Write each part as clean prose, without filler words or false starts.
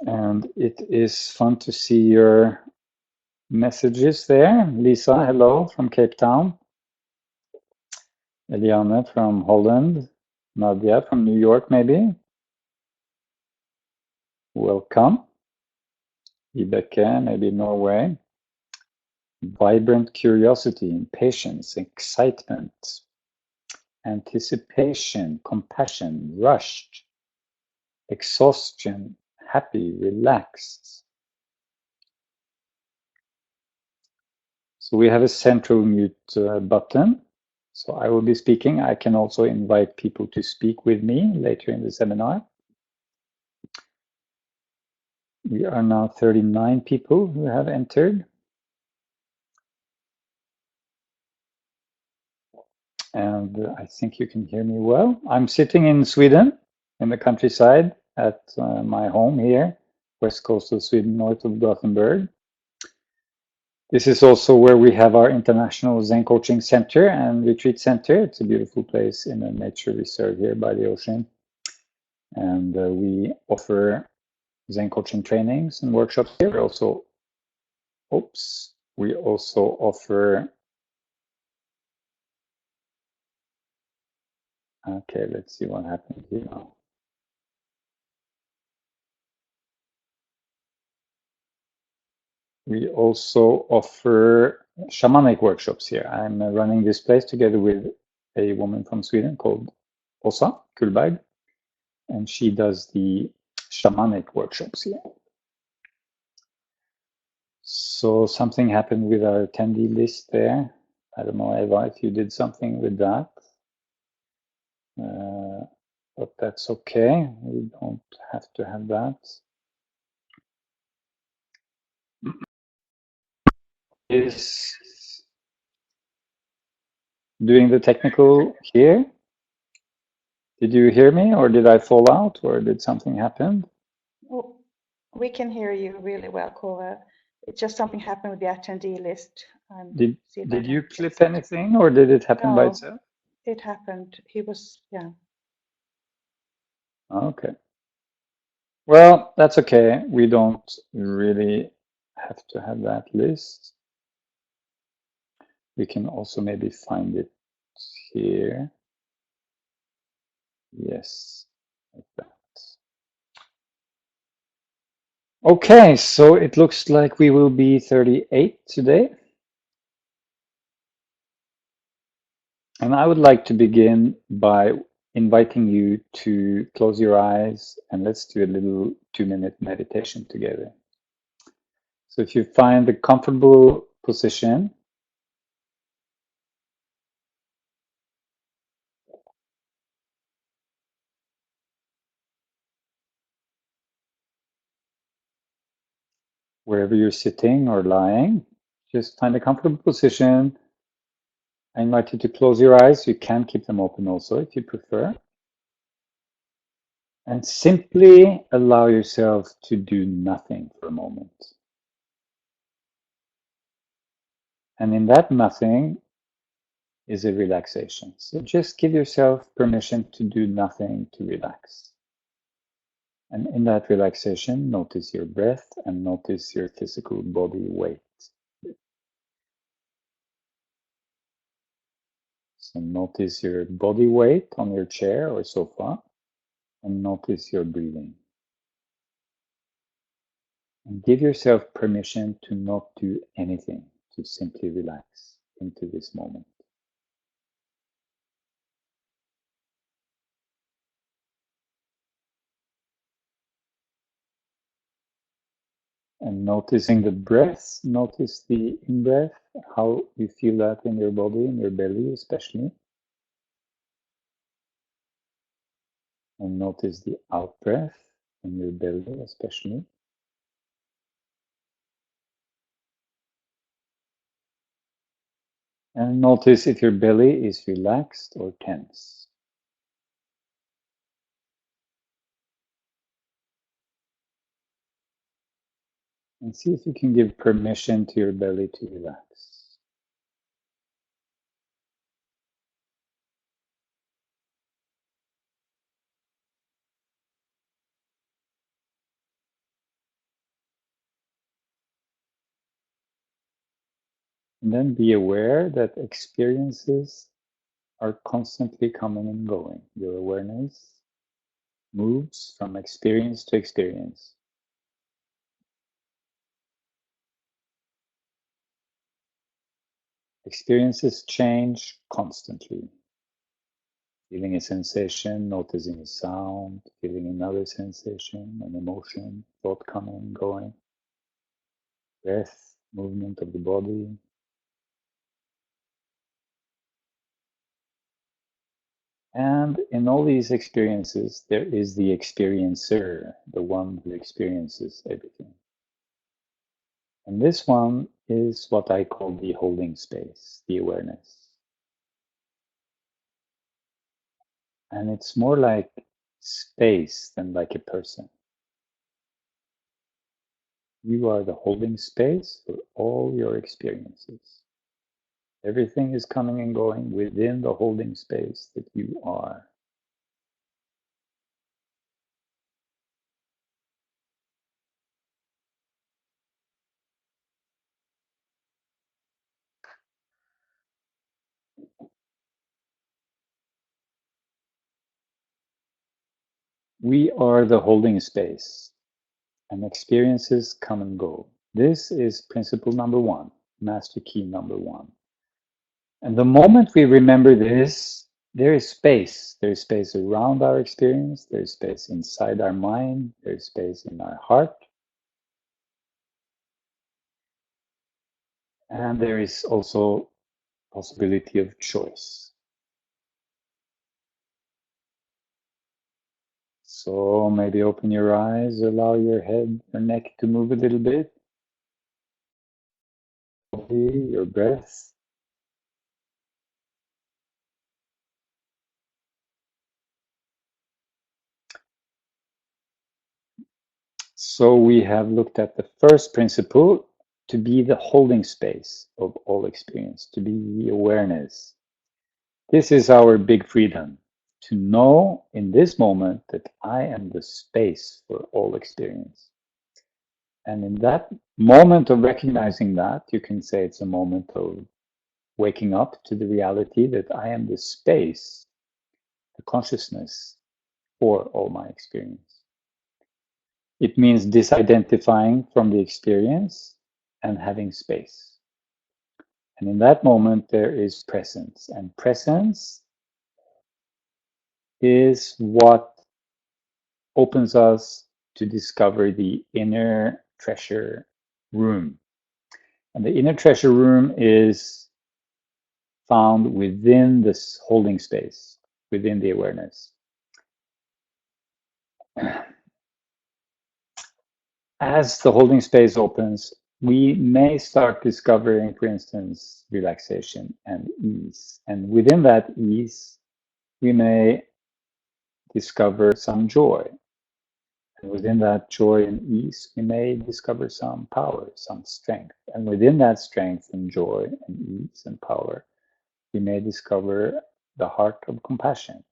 And it is fun to see your messages there. Lisa, hello from Cape Town. Eliane from Holland. Nadia from New York, maybe. Welcome. Vibeke, maybe Norway. Vibrant curiosity, impatience, excitement, anticipation, compassion, rushed, exhaustion, happy, relaxed. So we have a central mute button. So I will be speaking. I can also invite people to speak with me later in the seminar. We are now 39 people who have entered. And I think you can hear me well. I'm sitting in Sweden, in the countryside, at my home here, west coast of Sweden, north of Gothenburg. This is also where we have our international Zen Coaching Center and Retreat Center. It's a beautiful place in a nature reserve here by the ocean. And we offer Zen Coaching trainings and workshops here. We also offer, okay, let's see what happened here now. We also offer shamanic workshops here. I'm running this place together with a woman from Sweden called Åsa Kullberg, and she does the shamanic workshops here. So something happened with our attendee list there. I don't know, Eva, if you did something with that. But that's okay. We don't have to have that. Is doing the technical here. Did you hear me, or did I fall out, or did something happen? Oh, we can hear you really well, Kåre. It's just something happened with the attendee list. Did you clip anything, or did it happen by itself? It happened. He was, yeah. Okay. Well, that's okay. We don't really have to have that list. We can also maybe find it here. Yes, like that. Okay, so it looks like we will be 38 today. And I would like to begin by inviting you to close your eyes and let's do a little 2-minute meditation together. So if you find a comfortable position, wherever you're sitting or lying, just find a comfortable position. I invite you to close your eyes. You can keep them open also if you prefer. And simply allow yourself to do nothing for a moment. And in that nothing is a relaxation. So just give yourself permission to do nothing to relax. And in that relaxation, notice your breath and notice your physical body weight. So notice your body weight on your chair or sofa and notice your breathing. And give yourself permission to not do anything, to simply relax into this moment. And noticing the breath, notice the in-breath, how you feel that in your body, in your belly especially. And notice the out-breath in your belly especially. And notice if your belly is relaxed or tense. And see if you can give permission to your belly to relax. And then be aware that experiences are constantly coming and going. Your awareness moves from experience to experience. Experiences change constantly. Feeling a sensation, noticing a sound, feeling another sensation, an emotion, thought coming and going, breath, movement of the body. And in all these experiences, there is the experiencer, the one who experiences everything. And this one is what I call the holding space, the awareness. And it's more like space than like a person. You are the holding space for all your experiences. Everything is coming and going within the holding space that you are. We are the holding space, and experiences come and go. This is principle number one, master key number one. And the moment we remember this, there is space. There is space around our experience. There is space inside our mind. There is space in our heart. And there is also possibility of choice. So maybe open your eyes, allow your head, your neck to move a little bit. Your breath. So we have looked at the first principle, to be the holding space of all experience, to be the awareness. This is our big freedom, to know in this moment that I am the space for all experience. And in that moment of recognizing that, you can say it's a moment of waking up to the reality that I am the space, the consciousness for all my experience. It means disidentifying from the experience and having space. And in that moment, there is presence. And presence is what opens us to discover the inner treasure room. And the inner treasure room is found within this holding space, within the awareness. As the holding space opens, we may start discovering, for instance, relaxation and ease. And within that ease, we may discover some joy. And within that joy and ease, we may discover some power, some strength. And within that strength and joy and ease and power, we may discover the heart of compassion,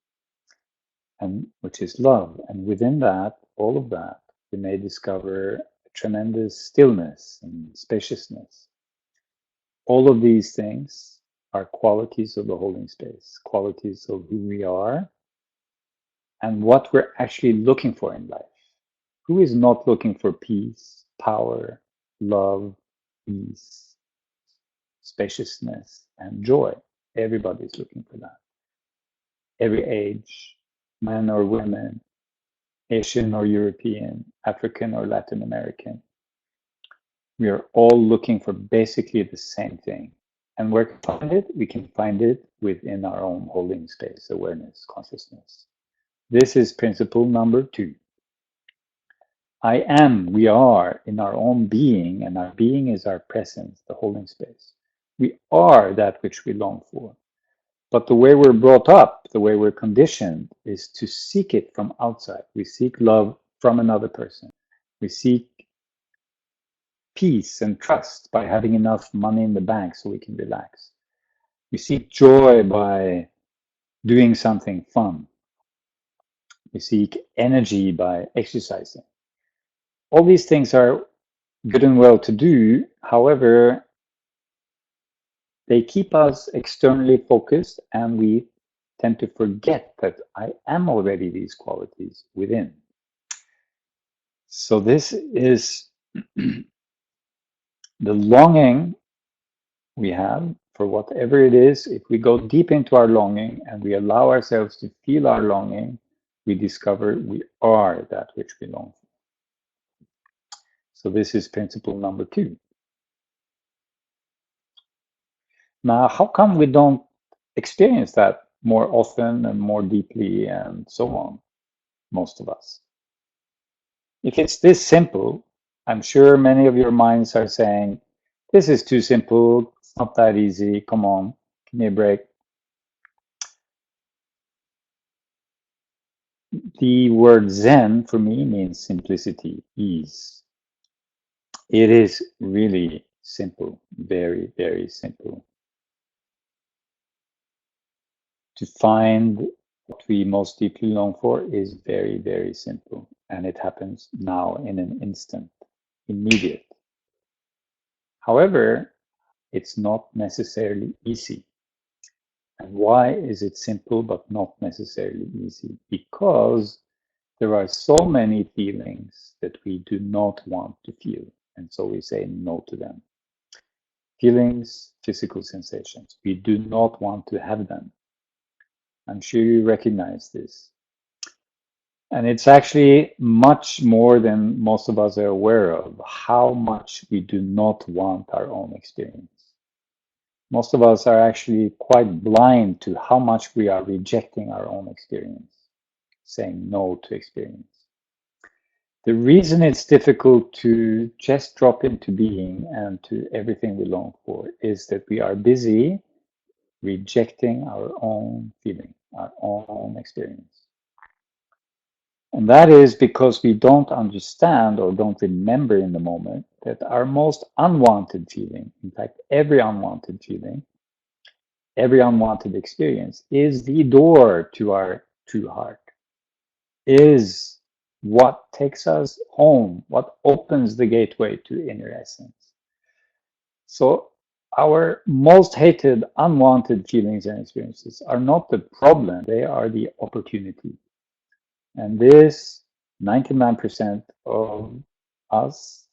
and which is love. And within that, all of that, we may discover a tremendous stillness and spaciousness. All of these things are qualities of the holding space, qualities of who we are and what we're actually looking for in life. Who is not looking for peace, power, love, ease, spaciousness, and joy? Everybody's looking for that. Every age, men or women, Asian or European, African or Latin American. We are all looking for basically the same thing. And where to find it? We can find it within our own holding space, awareness, consciousness. This is principle number 2. I am, we are in our own being, and our being is our presence, the holding space. We are that which we long for. But the way we're brought up, the way we're conditioned, is to seek it from outside. We seek love from another person. We seek peace and trust by having enough money in the bank so we can relax. We seek joy by doing something fun. We seek energy by exercising. All these things are good and well to do. However, they keep us externally focused, and we tend to forget that I am already these qualities within. So this is the longing we have for whatever it is. If we go deep into our longing and we allow ourselves to feel our longing, we discover we are that which we long for. So this is principle number 2. Now, how come we don't experience that more often and more deeply and so on, most of us? If it's this simple, I'm sure many of your minds are saying, this is too simple, it's not that easy, come on, give me a break. The word Zen for me means simplicity, ease. It is really simple, very, very simple. To find what we most deeply long for is very, very simple. And it happens now in an instant, immediate. However, it's not necessarily easy. And why is it simple but not necessarily easy? Because there are so many feelings that we do not want to feel. And so we say no to them. Feelings, physical sensations. We do not want to have them. I'm sure you recognize this. And it's actually much more than most of us are aware of how much we do not want our own experience. Most of us are actually quite blind to how much we are rejecting our own experience, saying no to experience. The reason it's difficult to just drop into being and to everything we long for is that we are busy rejecting our own feeling, our own experience. And that is because we don't understand or don't remember in the moment that our most unwanted feeling, in fact, every unwanted feeling, every unwanted experience is the door to our true heart, is what takes us home, what opens the gateway to inner essence. So our most hated, unwanted feelings and experiences are not the problem, they are the opportunity. And this 99% of us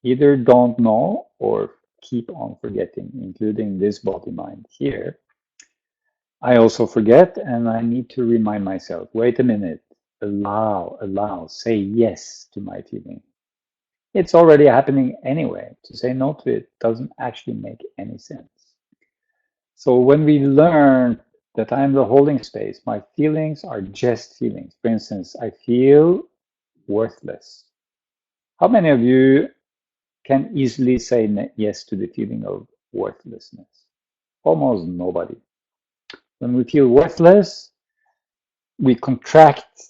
either don't know or keep on forgetting, including this body mind here. I also forget, and I need to remind myself, wait a minute, allow, say yes to my feeling. It's already happening anyway. To say no to it doesn't actually make any sense. So when we learn that I'm the holding space, my feelings are just feelings. For instance, I feel worthless. How many of you can easily say yes to the feeling of worthlessness? Almost nobody. When we feel worthless, we contract,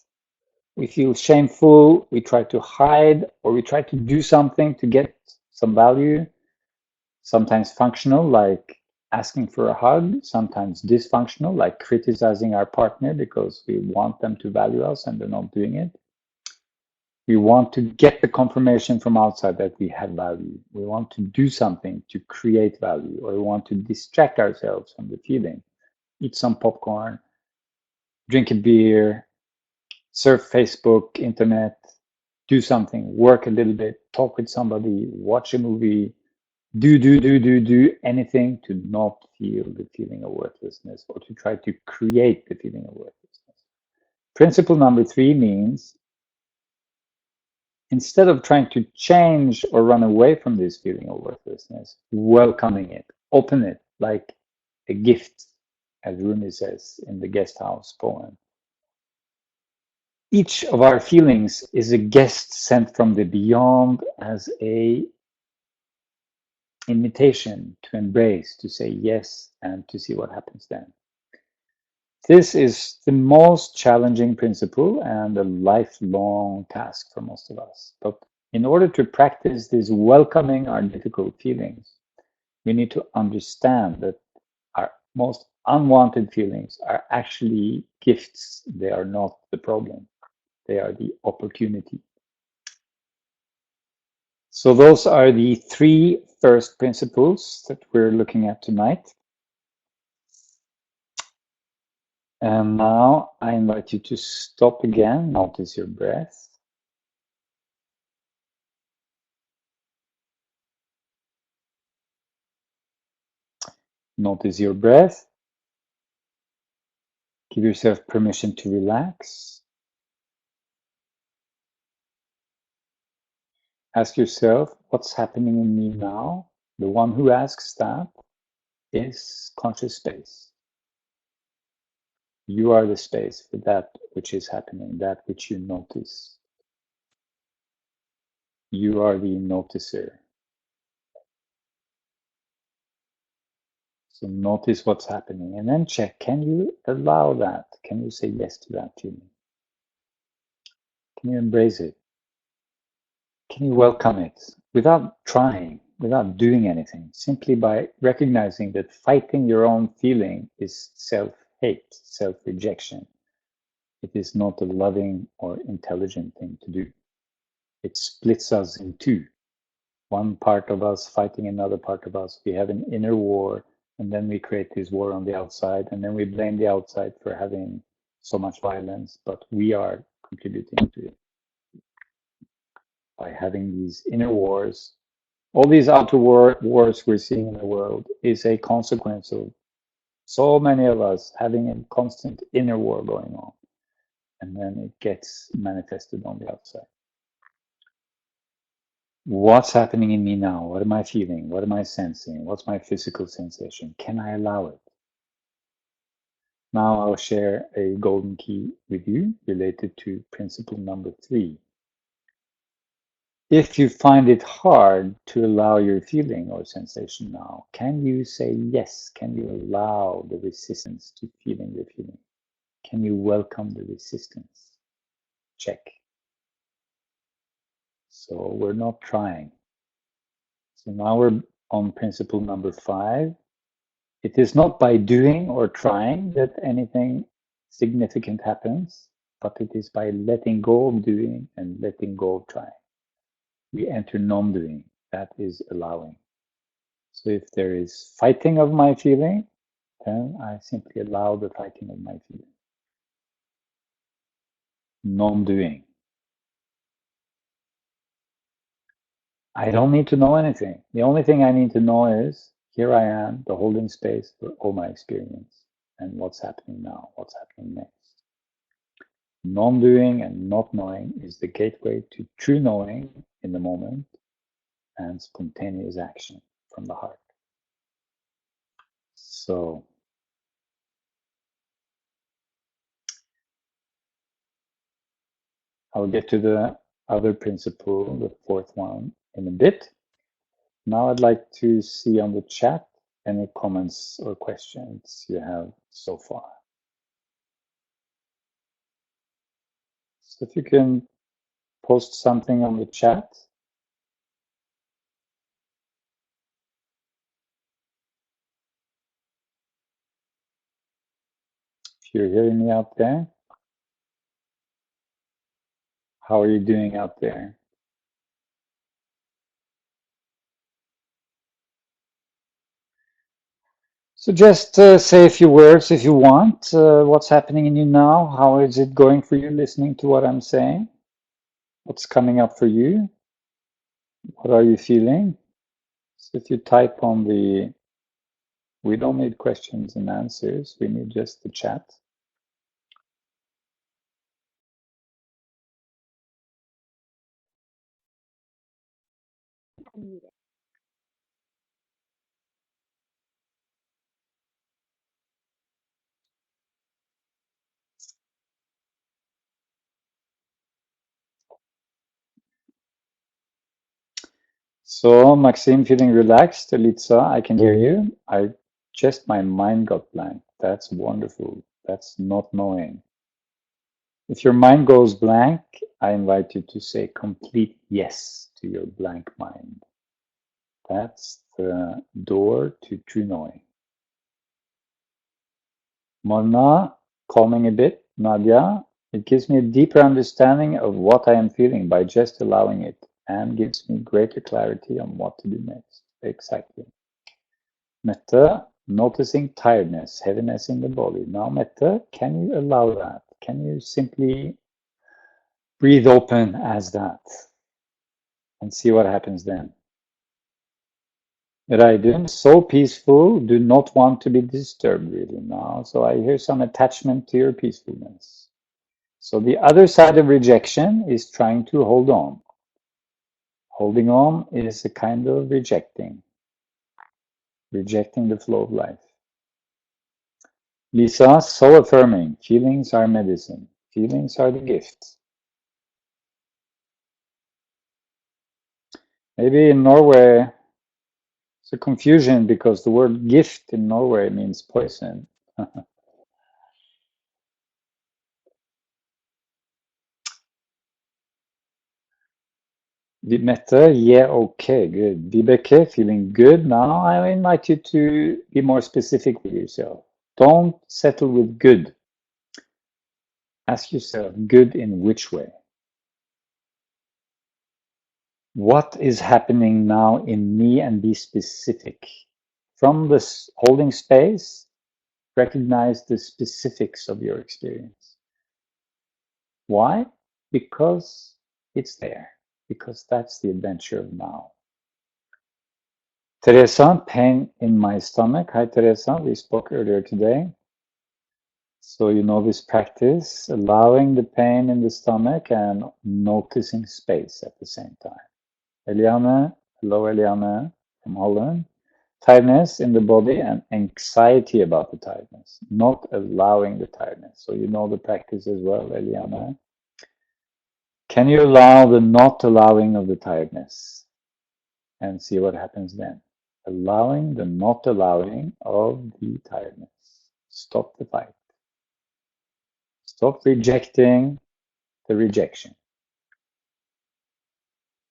we feel shameful, we try to hide, or we try to do something to get some value, sometimes functional, like asking for a hug, sometimes dysfunctional, like criticizing our partner because we want them to value us and they're not doing it. We want to get the confirmation from outside that we have value. We want to do something to create value, or we want to distract ourselves from the feeling. Eat some popcorn, drink a beer, surf Facebook, internet, do something, work a little bit, talk with somebody, watch a movie, do anything to not feel the feeling of worthlessness or to try to create the feeling of worthlessness. Principle number 3 means instead of trying to change or run away from this feeling of worthlessness, welcoming it, open it like a gift, as Rumi says in the Guest House poem. Each of our feelings is a guest sent from the beyond as a invitation to embrace, to say yes, and to see what happens then. This is the most challenging principle and a lifelong task for most of us. But in order to practice this welcoming our difficult feelings, we need to understand that our most unwanted feelings are actually gifts. They are not the problem. They are the opportunity. So those are the 3 first principles that we're looking at tonight. And now I invite you to stop again. Notice your breath. Notice your breath. Give yourself permission to relax. Ask yourself, what's happening in me now? The one who asks that is conscious space. You are the space for that which is happening, that which you notice. You are the noticer. So notice what's happening and then check, can you allow that? Can you say yes to that feeling? Can you embrace it? Can you welcome it without trying, without doing anything, simply by recognizing that fighting your own feeling is self-hate, self-rejection. It is not a loving or intelligent thing to do. It splits us in two. One part of us fighting another part of us. We have an inner war, and then we create this war on the outside, and then we blame the outside for having so much violence, but we are contributing to it. By having these inner wars, all these outer wars we're seeing in the world is a consequence of so many of us having a constant inner war going on, and then it gets manifested on the outside. What's happening in me now? What am I feeling? What am I sensing? What's my physical sensation? Can I allow it? Now I'll share a golden key with you related to principle number 3. If you find it hard to allow your feeling or sensation now, can you say yes? Can you allow the resistance to feeling your feeling? Can you welcome the resistance? Check. So we're not trying. So now we're on principle number 5. It is not by doing or trying that anything significant happens, but it is by letting go of doing and letting go of trying. We enter non-doing. That is allowing. So if there is fighting of my feeling, then I simply allow the fighting of my feeling. Non-doing. I don't need to know anything. The only thing I need to know is, here I am, the holding space for all my experience and what's happening now, what's happening next. Non-doing and not knowing is the gateway to true knowing in the moment and spontaneous action from the heart. So I'll get to the other principle, the 4th one, in a bit. Now I'd like to see on the chat any comments or questions you have so far. So if you can post something on the chat. If you're hearing me out there, how are you doing out there? So just say a few words if you want. What's happening in you now? How is it going for you listening to what I'm saying? What's coming up for you? What are you feeling? So if you type on the, we don't need questions and answers, we need just the chat. So Maxime feeling relaxed. Elitsa, I can hear you. My mind got blank. That's wonderful. That's not knowing. If your mind goes blank, I invite you to say complete yes to your blank mind. That's the door to true knowing. Morna, calming a bit. Nadia, it gives me a deeper understanding of what I am feeling by just allowing it and gives me greater clarity on what to do next. exactly. Metta, noticing tiredness, heaviness in the body. Now, Metta, can you allow that? Can you simply breathe open as that and see what happens then? Raidun, so peaceful, do not want to be disturbed really now. So I hear some attachment to your peacefulness. So the other side of rejection is trying to hold on. Holding on is a kind of rejecting the flow of life. Lisa, so affirming, feelings are medicine. Feelings are the gift. Maybe in Norway, it's a confusion because the word gift in Norway means poison. Mette, yeah, okay, good. Vibeke, feeling good. Now I invite you to be more specific with yourself. Don't settle with good. Ask yourself, good in which way? What is happening now in me, and be specific. From this holding space, recognize the specifics of your experience. Why? Because it's there. Because that's the adventure of now. Teresa, pain in my stomach. Hi, Teresa. We spoke earlier today. So you know this practice, allowing the pain in the stomach and noticing space at the same time. Eliane, hello Eliane from Holland. Tiredness in the body and anxiety about the tiredness, not allowing the tiredness. So you know the practice as well, Eliana. Can you allow the not allowing of the tiredness and see what happens then? Allowing the not allowing of the tiredness. Stop the fight. Stop rejecting the rejection.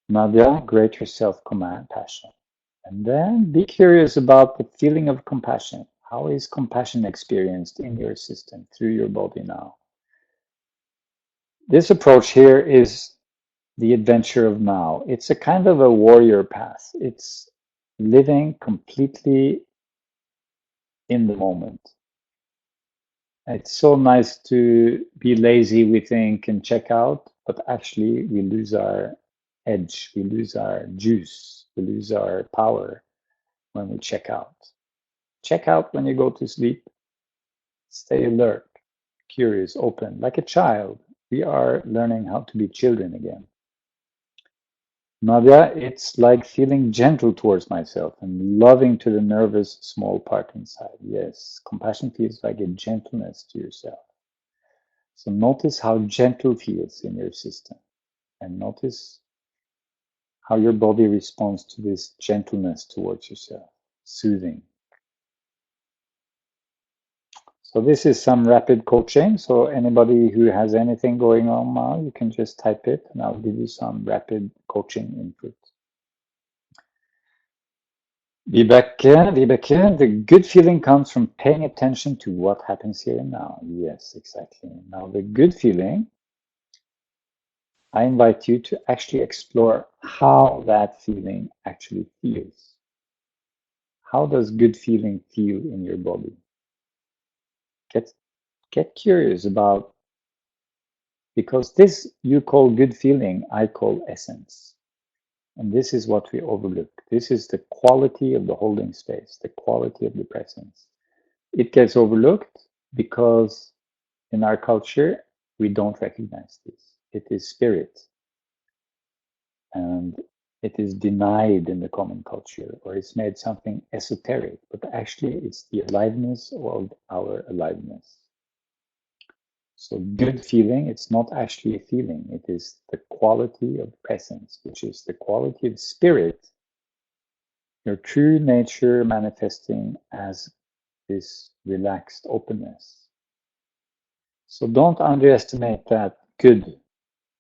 Nadia, greater self-compassion. And then be curious about the feeling of compassion. How is compassion experienced in your system through your body now? This approach here is the adventure of now. It's a kind of a warrior path. It's living completely in the moment. It's so nice to be lazy, we think, and check out, but actually we lose our edge, we lose our juice, we lose our power when we check out. Check out when you go to sleep. Stay alert, curious, open, like a child. We are learning how to be children again. Nadia, it's like feeling gentle towards myself and loving to the nervous small part inside. Yes, compassion feels like a gentleness to yourself. So notice how gentle feels in your system and notice how your body responds to this gentleness towards yourself, soothing. So this is some rapid coaching. So anybody who has anything going on now, you can just type it and I'll give you some rapid coaching input. Vibeke, the good feeling comes from paying attention to what happens here and now. Yes, exactly. Now the good feeling, I invite you to actually explore how that feeling actually feels. How does good feeling feel in your body? Get curious about, because this you call good feeling, I call essence. And this is what we overlook. This is the quality of the holding space, the quality of the presence. It gets overlooked because in our culture, we don't recognize this. It is spirit. And it is denied in the common culture, or it's made something esoteric, but actually it's the aliveness of our aliveness. So good feeling, it's not actually a feeling, it is the quality of presence, which is the quality of spirit, your true nature manifesting as this relaxed openness. So don't underestimate that good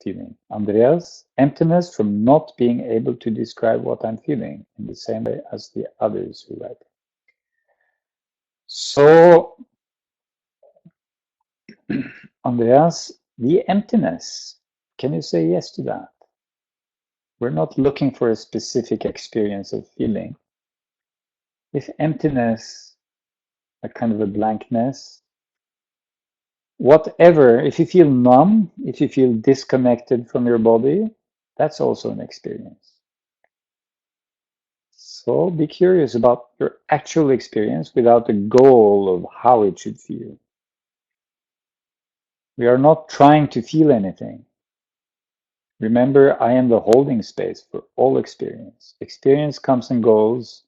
feeling. Andreas, emptiness from not being able to describe what I'm feeling in the same way as the others who write. So, Andreas, the emptiness, can you say yes to that? We're not looking for a specific experience of feeling. If emptiness, a kind of a blankness, whatever, if you feel numb, if you feel disconnected from your body, that's also an experience. So be curious about your actual experience without the goal of how it should feel. We are not trying to feel anything. Remember, I am the holding space for all experience. Experience comes and goes.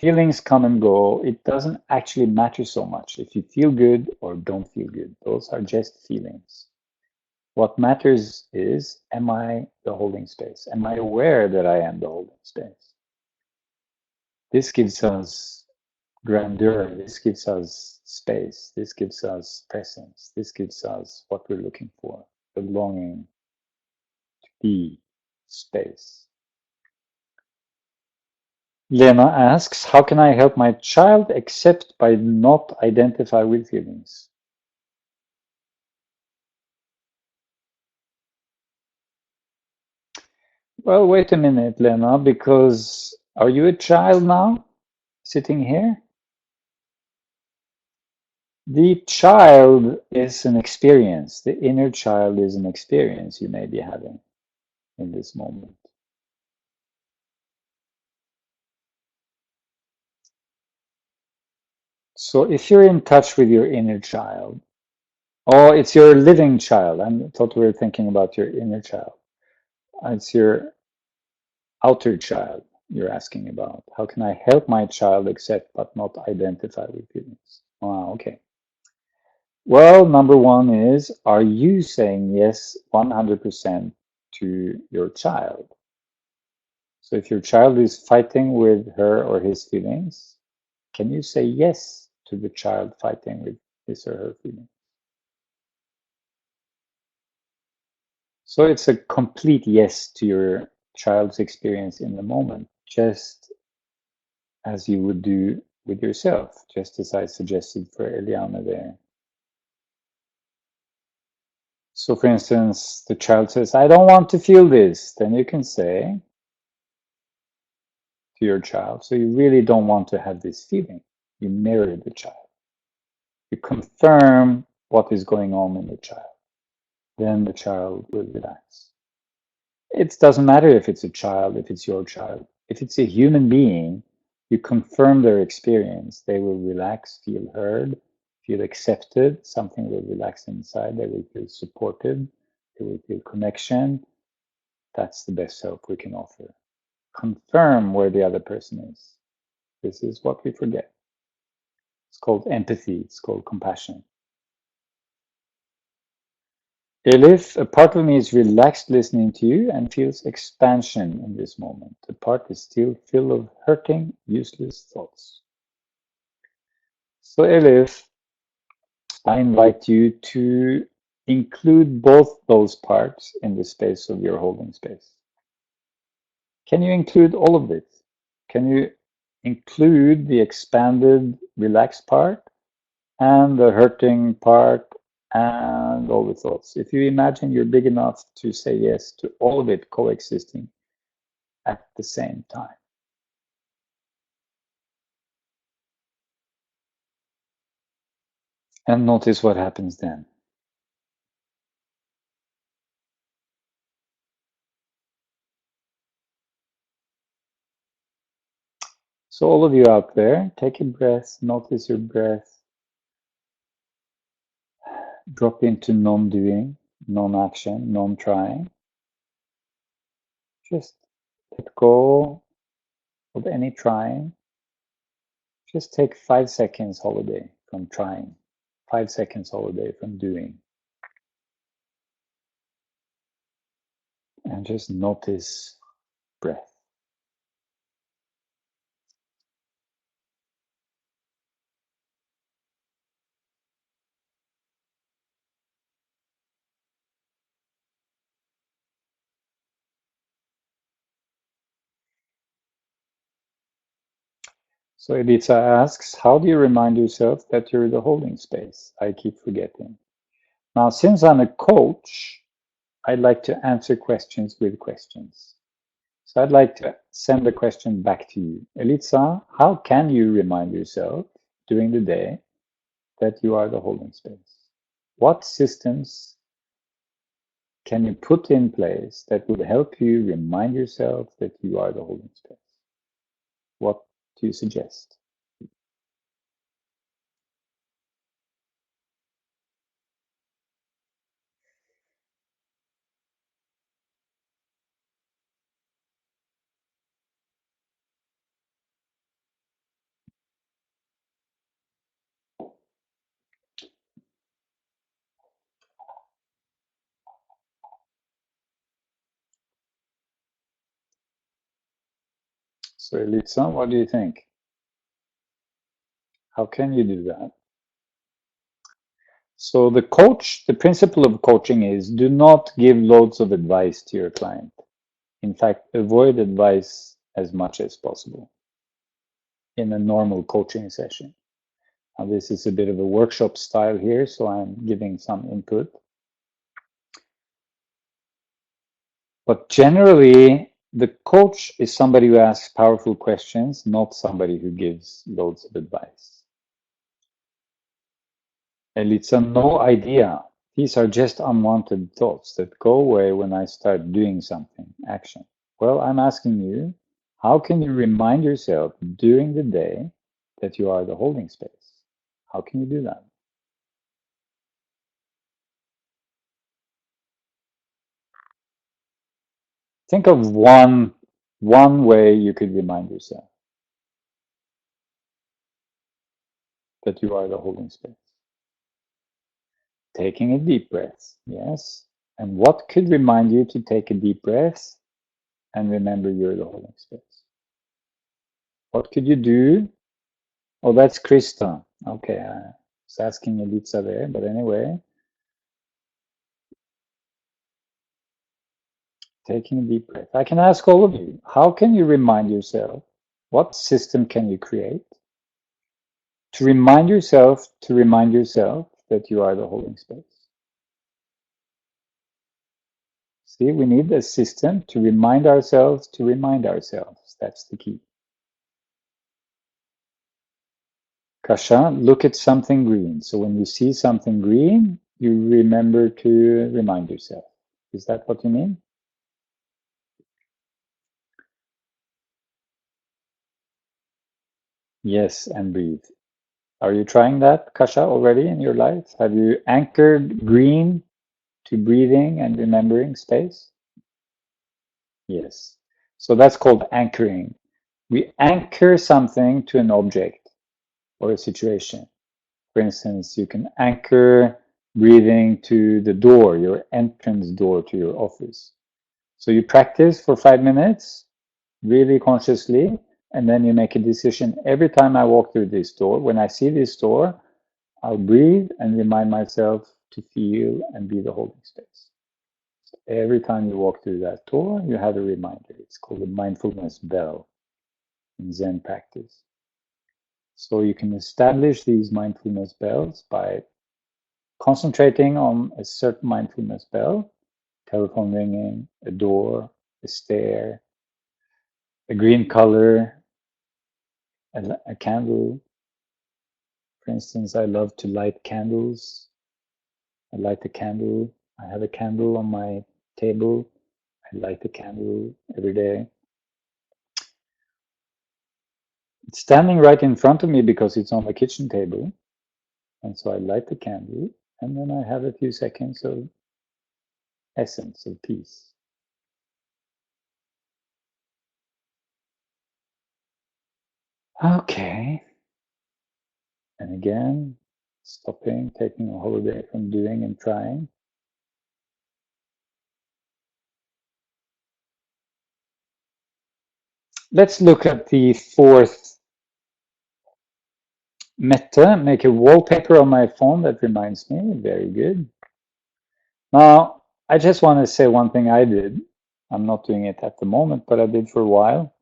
Feelings come and go. It doesn't actually matter so much if you feel good or don't feel good. Those are just feelings. What matters is, am I the holding space? Am I aware that I am the holding space? This gives us grandeur. This gives us space. This gives us presence. This gives us what we're looking for, belonging, to be, space. Lena asks, how can I help my child accept by not identify with feelings? Well, wait a minute, Lena, because are you a child now, sitting here? The child is an experience. The inner child is an experience you may be having in this moment. So if you're in touch with your inner child, oh, it's your living child. I thought we were thinking about your inner child. It's your outer child you're asking about. How can I help my child accept but not identify with feelings? Ah, okay. Well, number one is, are you saying yes 100% to your child? So if your child is fighting with her or his feelings, can you say yes to the child fighting with his or her feelings? So it's a complete yes to your child's experience in the moment, just as you would do with yourself, just as I suggested for Eliana there. So for instance, the child says, I don't want to feel this. Then you can say to your child, so you really don't want to have this feeling. You mirror the child. You confirm what is going on in the child. Then the child will relax. It doesn't matter if it's a child, if it's your child. If it's a human being, you confirm their experience. They will relax, feel heard, feel accepted. Something will relax inside. They will feel supported. They will feel connection. That's the best help we can offer. Confirm where the other person is. This is what we forget. It's called empathy. It's called compassion. Elif, a part of me is relaxed listening to you and feels expansion in this moment. A part is still full of hurting, useless thoughts. So Elif, I invite you to include both those parts in the space of your holding space. Can you include all of it? Can you include the expanded, relaxed part and the hurting part and all the thoughts? If you imagine you're big enough to say yes to all of it coexisting at the same time. And notice what happens then. So all of you out there, take a breath, notice your breath, drop into non-doing, non-action, non-trying. Just let go of any trying. Just take 5 seconds holiday from trying, 5 seconds holiday from doing. And just notice breath. So Elitsa asks, how do you remind yourself that you're the holding space? I keep forgetting. Now, since I'm a coach, I like to answer questions with questions. So I'd like to send the question back to you. Elitsa, how can you remind yourself during the day that you are the holding space? What systems can you put in place that would help you remind yourself that you are the holding space? What do you suggest? So Elitsa, what do you think? How can you do that? So the principle of coaching is do not give loads of advice to your client. In fact, avoid advice as much as possible in a normal coaching session. Now, this is a bit of a workshop style here, so I'm giving some input. But generally, the coach is somebody who asks powerful questions, not somebody who gives loads of advice. And it's a no idea. These are just unwanted thoughts that go away when I start doing something, action. Well, I'm asking you, how can you remind yourself during the day that you are the holding space? How can you do that? Think of one way you could remind yourself that you are the holding space. Taking a deep breath, yes. And what could remind you to take a deep breath and remember you're the holding space? What could you do? Oh, that's Krista. Okay, I was asking Elitsa there, but anyway, taking a deep breath. I can ask all of you, how can you remind yourself? What system can you create to remind yourself that you are the holding space? See, we need a system to remind ourselves to remind ourselves. That's the key. Kasha, look at something green. So when you see something green, you remember to remind yourself. Is that what you mean? Yes, and breathe. Are you trying that, Kasha, already in your life? Have you anchored green to breathing and remembering space? Yes. So that's called anchoring. We anchor something to an object or a situation. For instance, you can anchor breathing to the door, your entrance door to your office. So you practice for 5 minutes, really consciously, and then you make a decision. Every time I walk through this door, when I see this door, I'll breathe and remind myself to feel and be the holding space. So every time you walk through that door, you have a reminder. It's called a mindfulness bell in Zen practice. So you can establish these mindfulness bells by concentrating on a certain mindfulness bell, telephone ringing, a door, a stair, a green color, a candle. For instance, I love to light candles. I light a candle. I have a candle on my table. I light a candle every day. It's standing right in front of me because it's on the kitchen table. And so I light the candle and then I have a few seconds of essence of peace. Okay. And again, stopping, taking a holiday from doing and trying. Let's look at the fourth metta. Make a wallpaper on my phone that reminds me. Very good. Now, I just want to say one thing I did. I'm not doing it at the moment, but I did for a while.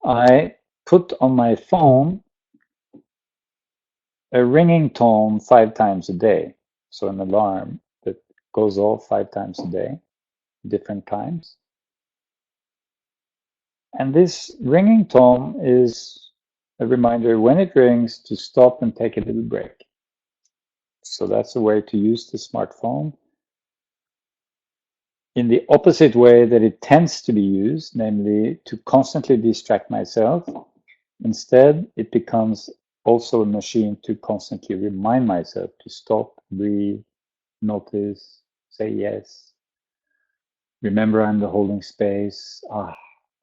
I put on my phone a ringing tone 5 times a day. So an alarm that goes off 5 times a day, different times. And this ringing tone is a reminder when it rings to stop and take a little break. So that's a way to use the smartphone in the opposite way that it tends to be used, namely to constantly distract myself. Instead, it becomes also a machine to constantly remind myself to stop, breathe, notice, say yes. Remember, I'm the holding space.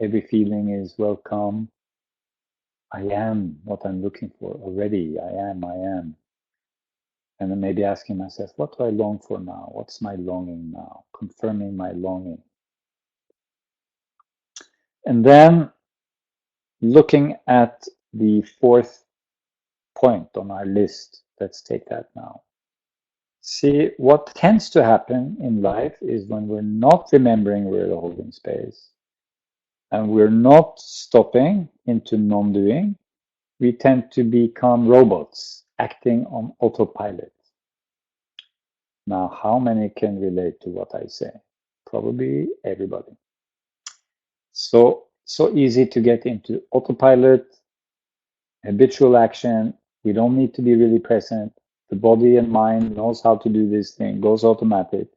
Every feeling is welcome. I am what I'm looking for already. I am. And then maybe asking myself, what do I long for now? What's my longing now? Confirming my longing. And then looking at the fourth point on our list. Let's take that now. See, what tends to happen in life is when we're not remembering we're the holding space and we're not stopping into non-doing, we tend to become robots acting on autopilot. Now, how many can relate to what I say? Probably everybody. So easy to get into autopilot, habitual action. We don't need to be really present. The body and mind knows how to do this thing, goes automatic.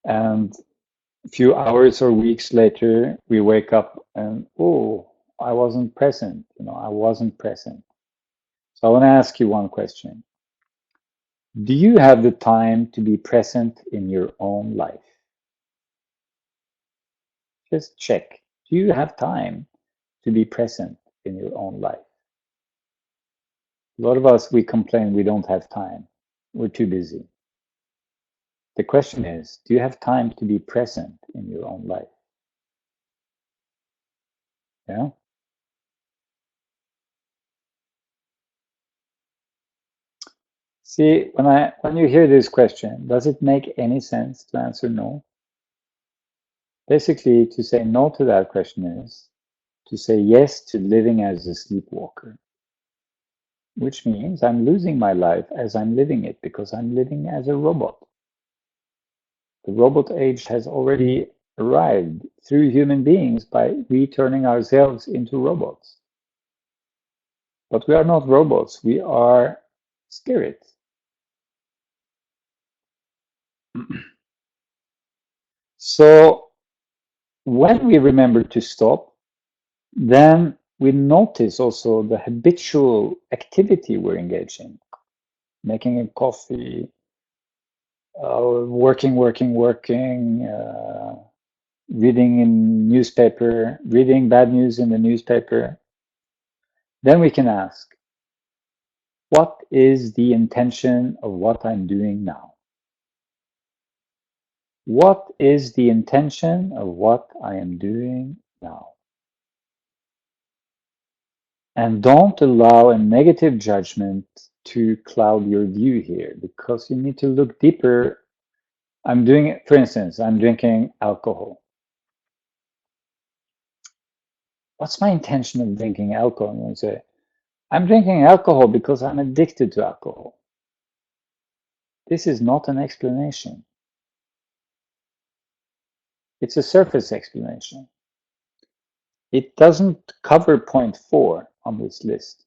And a few hours or weeks later, we wake up and, oh, I wasn't present. I wasn't present. So I want to ask you one question. Do you have the time to be present in your own life? Just check. Do you have time to be present in your own life? A lot of us, we complain we don't have time. We're too busy. The question is, do you have time to be present in your own life? Yeah? See, when you hear this question, does it make any sense to answer no? Basically, to say no to that question is to say yes to living as a sleepwalker, which means I'm losing my life as I'm living it because I'm living as a robot. The robot age has already arrived through human beings by returning ourselves into robots. But we are not robots, we are spirit. So when we remember to stop, then we notice also the habitual activity we're engaged in. Making a coffee, working, reading in newspaper, reading bad news in the newspaper. Then we can ask, what is the intention of what I'm doing now? What is the intention of what I am doing now? And don't allow a negative judgment to cloud your view here, because you need to look deeper. I'm doing it, for instance, I'm drinking alcohol. What's my intention of drinking alcohol? I'm going to say, I'm drinking alcohol because I'm addicted to alcohol. This is not an explanation. It's a surface explanation. It doesn't cover point 4 on this list.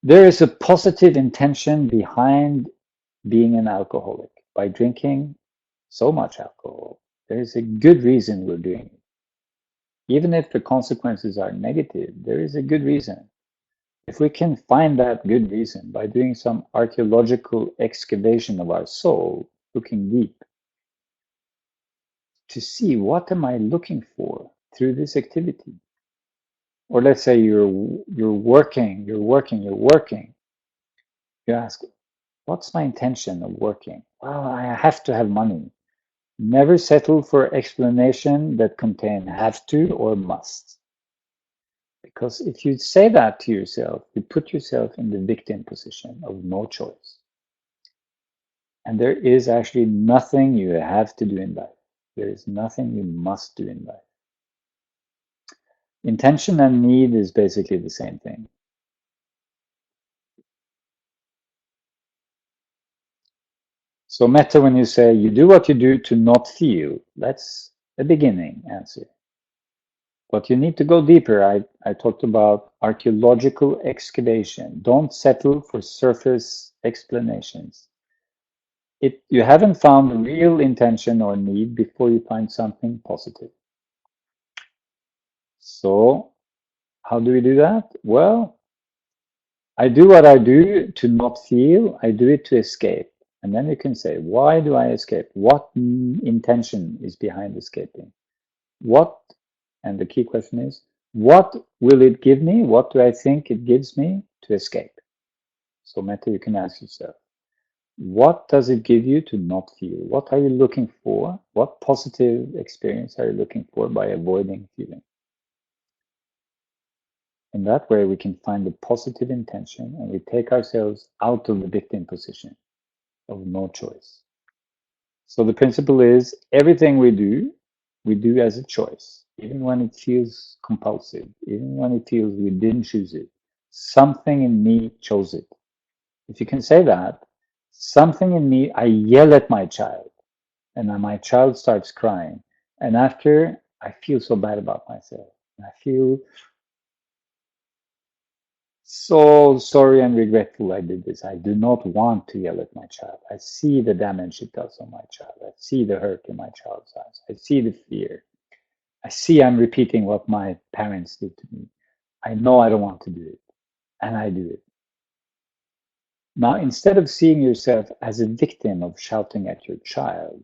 There is a positive intention behind being an alcoholic. By drinking so much alcohol, there is a good reason we're doing it. Even if the consequences are negative, there is a good reason. If we can find that good reason by doing some archaeological excavation of our soul, looking deep, to see what am I looking for through this activity. Or let's say you're working. You ask, what's my intention of working? Well, I have to have money. Never settle for explanation that contain have to or must. Because if you say that to yourself, you put yourself in the victim position of no choice. And there is actually nothing you have to do in life. There is nothing you must do in life. Intention and need is basically the same thing. So metta, when you say you do what you do to not feel, that's a beginning answer. But you need to go deeper. I talked about archaeological excavation. Don't settle for surface explanations. You haven't found the real intention or need before you find something positive. So how do we do that? Well, I do what I do to not feel. I do it to escape. And then you can say, why do I escape? What intention is behind escaping? What, and the key question is, what will it give me? What do I think it gives me to escape? So, Mette, you can ask yourself, what does it give you to not feel? What are you looking for? What positive experience are you looking for by avoiding feeling? In that way, we can find the positive intention and we take ourselves out of the victim position of no choice. So the principle is everything we do as a choice, even when it feels compulsive, even when it feels we didn't choose it. Something in me chose it. If you can say that, something in me, I yell at my child, and then my child starts crying. And after, I feel so bad about myself. I feel so sorry and regretful I did this. I do not want to yell at my child. I see the damage it does on my child. I see the hurt in my child's eyes. I see the fear. I see I'm repeating what my parents did to me. I know I don't want to do it, and I do it. Now, instead of seeing yourself as a victim of shouting at your child,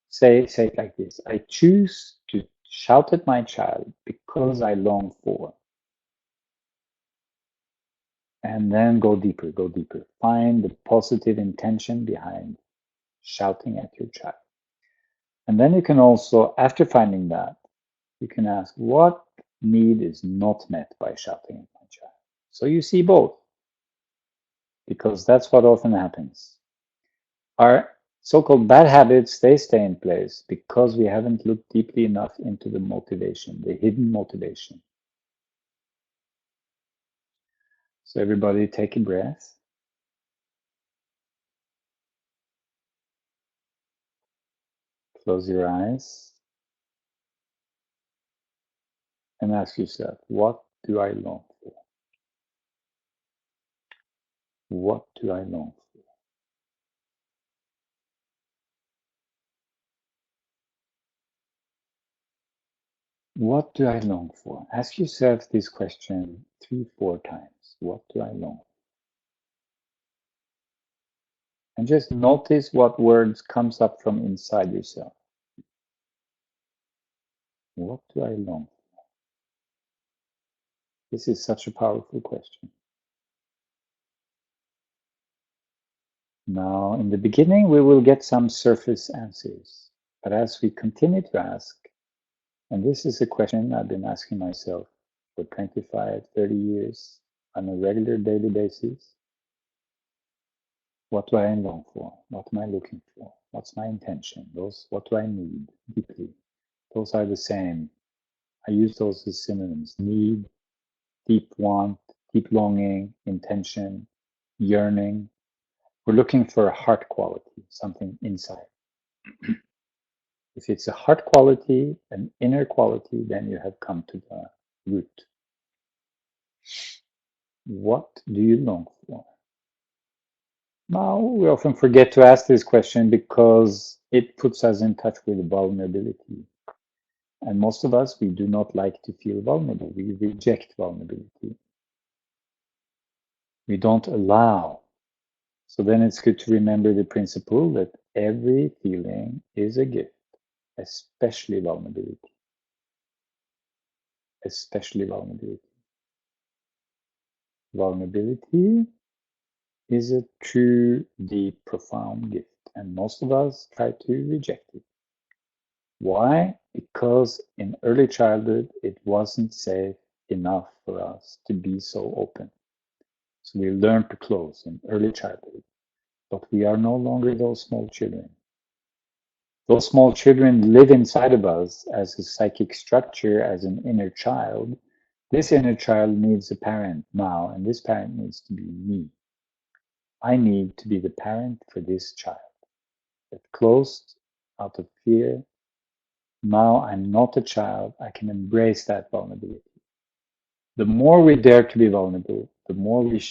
say it like this: I choose to shout at my child because I long for. And then go deeper, go deeper. Find the positive intention behind shouting at your child. And then you can also, after finding that, you can ask, what need is not met by shouting at my child? So you see both, because that's what often happens. Our so-called bad habits, they stay in place because we haven't looked deeply enough into the motivation, the hidden motivation. So everybody take a breath. Close your eyes and ask yourself, what do I long for? What do I long for? What do I long for? Ask yourself this question 3-4 times. What do I long for? And just notice what words comes up from inside yourself. What do I long for? This is such a powerful question. Now, in the beginning, we will get some surface answers. But as we continue to ask, and this is a question I've been asking myself for 25, 30 years on a regular daily basis. What do I long for? What am I looking for? What's my intention? What do I need deeply? Those are the same. I use those as synonyms. Need, deep want, deep longing, intention, yearning. We're looking for a heart quality, something inside. If it's a heart quality, an inner quality, then you have come to the root. What do you long for? Now, we often forget to ask this question because it puts us in touch with vulnerability. And most of us, we do not like to feel vulnerable. We reject vulnerability. We don't allow. So then it's good to remember the principle that every feeling is a gift, especially vulnerability. Especially vulnerability. Vulnerability is a true, deep, profound gift. And most of us try to reject it. Why? Because in early childhood, it wasn't safe enough for us to be so open. So we learn to close in early childhood. But we are no longer those small children. Those small children live inside of us as a psychic structure, as an inner child. This inner child needs a parent now, and this parent needs to be me. I need to be the parent for this child that closed out of fear, Now I'm not a child. I can embrace that vulnerability. The more we dare to be vulnerable, the more we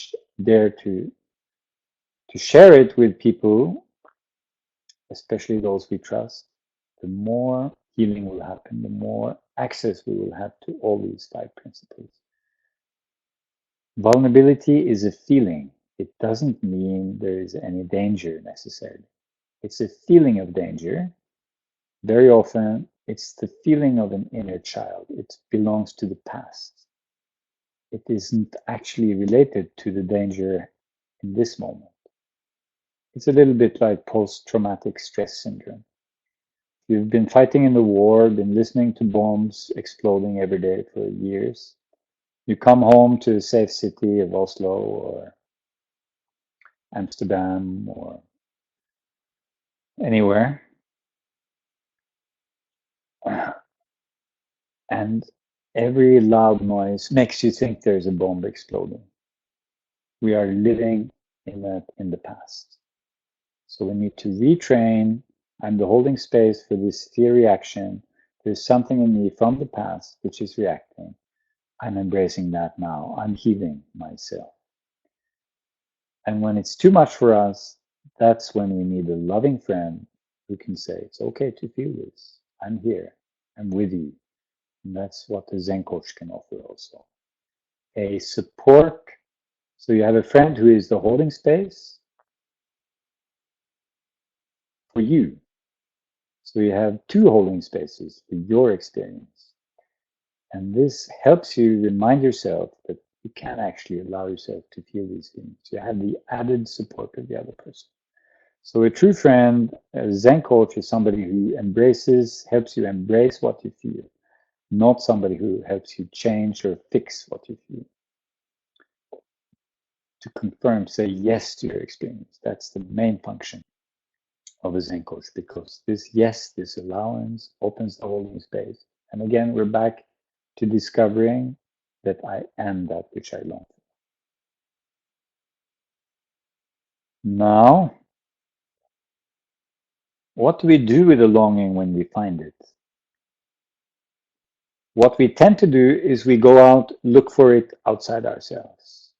dare to share it with people, especially those we trust, the more healing will happen, the more access we will have to all these 5 principles. Vulnerability is a feeling. It doesn't mean there is any danger necessarily. It's a feeling of danger. Very often, it's the feeling of an inner child. It belongs to the past. It isn't actually related to the danger in this moment. It's a little bit like post-traumatic stress syndrome. You've been fighting in the war, been listening to bombs exploding every day for years. You come home to the safe city of Oslo or Amsterdam or anywhere, and every loud noise makes you think there's a bomb exploding. We are living in the past. So we need to retrain. I'm the holding space for this fear reaction. There's something in me from the past which is reacting. I'm embracing that now. I'm healing myself. And when it's too much for us, that's when we need a loving friend who can say, it's okay to feel this. I'm here. I'm with you. And that's what the Zen coach can offer also. A support. So you have a friend who is the holding space for you. So you have 2 holding spaces for your experience. And this helps you remind yourself that you can actually allow yourself to feel these feelings. You have the added support of the other person. So a true friend, a Zen coach, is somebody who helps you embrace what you feel, not somebody who helps you change or fix what you feel. To confirm, say yes to your experience. That's the main function of a Zen coach, because this allowance opens the holding space. And again, we're back to discovering that I am that which I long for. Now, what do we do with the longing when we find it? What we tend to do is we go out, look for it outside ourselves.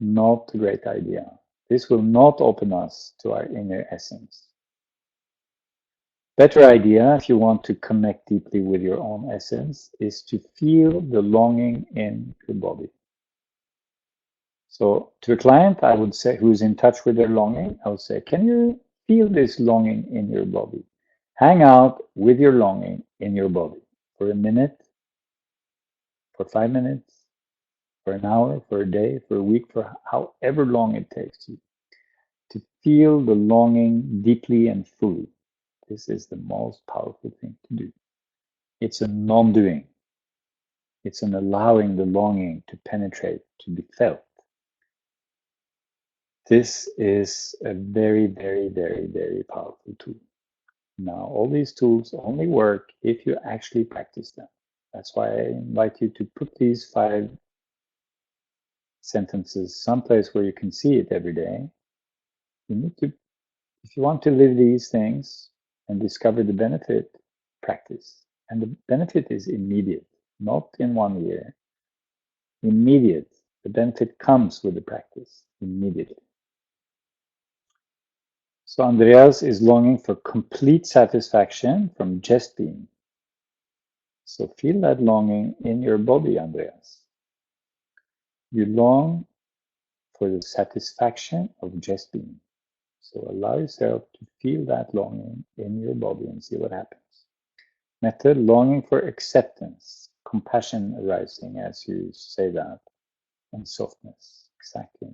Not a great idea. This will not open us to our inner essence. Better idea, if you want to connect deeply with your own essence, is to feel the longing in your body. So to a client, I would say, who's in touch with their longing, I would say, can you feel this longing in your body? Hang out with your longing in your body for a minute, for 5 minutes, for an hour, for a day, for a week, for however long it takes you to feel the longing deeply and fully. This is the most powerful thing to do. It's a non-doing. It's an allowing the longing to penetrate, to be felt. This is a very, very, very, very powerful tool. Now, all these tools only work if you actually practice them. That's why I invite you to put these 5 sentences someplace where you can see it every day. You need to, if you want to live these things and discover the benefit, practice. And the benefit is immediate, not in 1 year. Immediate. The benefit comes with the practice immediately. So Andreas is longing for complete satisfaction from just being. So feel that longing in your body, Andreas. You long for the satisfaction of just being. So allow yourself to feel that longing in your body and see what happens. Method, longing for acceptance, compassion arising as you say that, and softness. Exactly.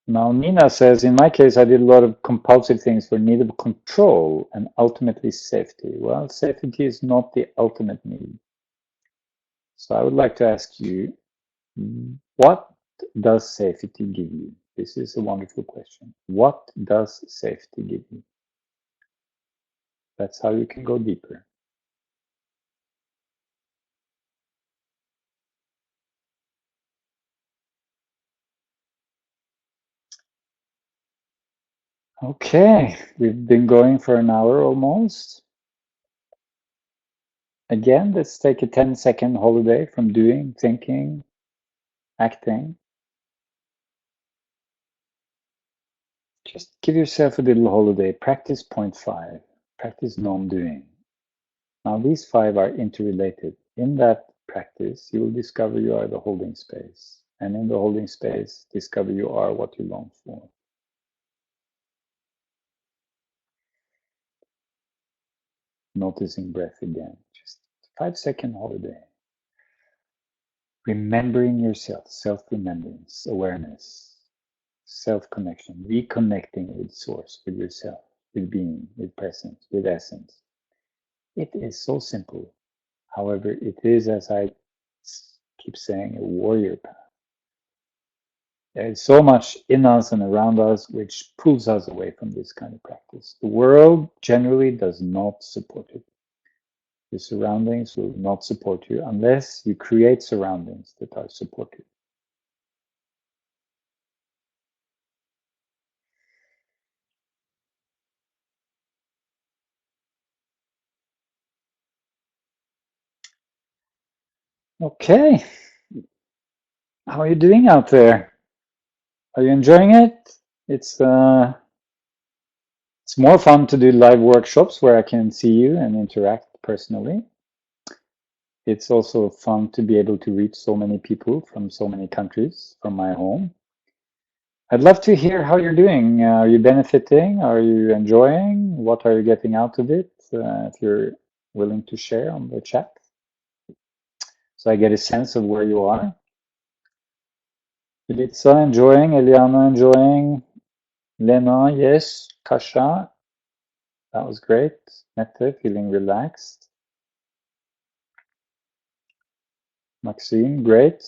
Now, Nina says, in my case, I did a lot of compulsive things for need of control and ultimately safety. Well, safety is not the ultimate need. So I would like to ask you, what does safety give you? This is a wonderful question. What does safety give you? That's how you can go deeper. Okay, we've been going for an hour almost. Again, let's take a 10-second holiday from doing, thinking, acting. Just give yourself a little holiday. Practice point 5. Practice non-doing. Now these 5 are interrelated. In that practice, you will discover you are the holding space. And in the holding space, discover you are what you long for. Noticing breath again. Just 5-second holiday. Remembering yourself, self-remembrance, awareness, self-connection, reconnecting with source, with yourself, with being, with presence, with essence. It is so simple. However, it is, as I keep saying, a warrior path. There is so much in us and around us which pulls us away from this kind of practice. The world generally does not support it. Your surroundings will not support you unless you create surroundings that are supportive. Okay. How are you doing out there? Are you enjoying it? It's more fun to do live workshops where I can see you and interact personally. It's also fun to be able to reach so many people from so many countries from my home. I'd love to hear how you're doing. Are you benefiting? Are you enjoying? What are you getting out of it? If you're willing to share on the chat, so I get a sense of where you are. Ilitsa enjoying, Eliana enjoying, Lena, yes, Kasha, that was great. Mette, feeling relaxed. Maxime, great.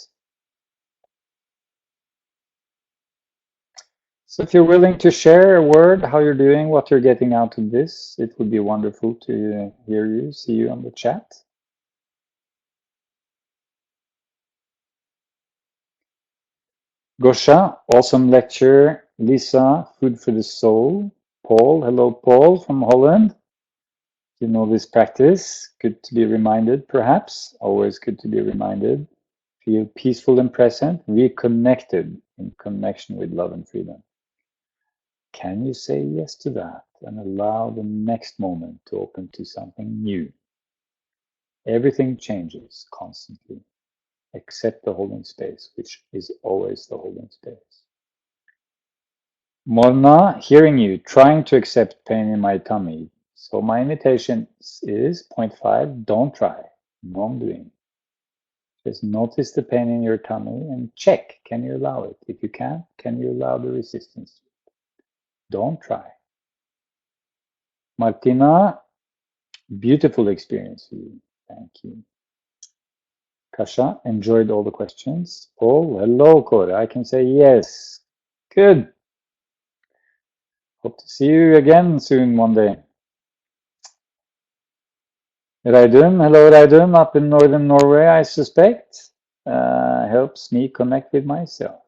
So if you're willing to share a word, how you're doing, what you're getting out of this, it would be wonderful to hear you, see you on the chat. Gosha, awesome lecture. Lisa, food for the soul. Paul, hello Paul from Holland. You know this practice. Good to be reminded, perhaps. Always good to be reminded. Feel peaceful and present, reconnected in connection with love and freedom. Can you say yes to that and allow the next moment to open to something new? Everything changes constantly, except the holding space, which is always the holding space. Morna, hearing you, trying to accept pain in my tummy. So my invitation is point 5, don't try, non-doing. Just notice the pain in your tummy and check, can you allow it? If you can you allow the resistance? Don't try. Martina, beautiful experience for you. Thank you. Kasha, enjoyed all the questions. Paul, hello, Kåre. I can say yes. Good. Hope to see you again soon one day. Reidun, hello Reidun, up in northern Norway, I suspect. Helps me connect with myself.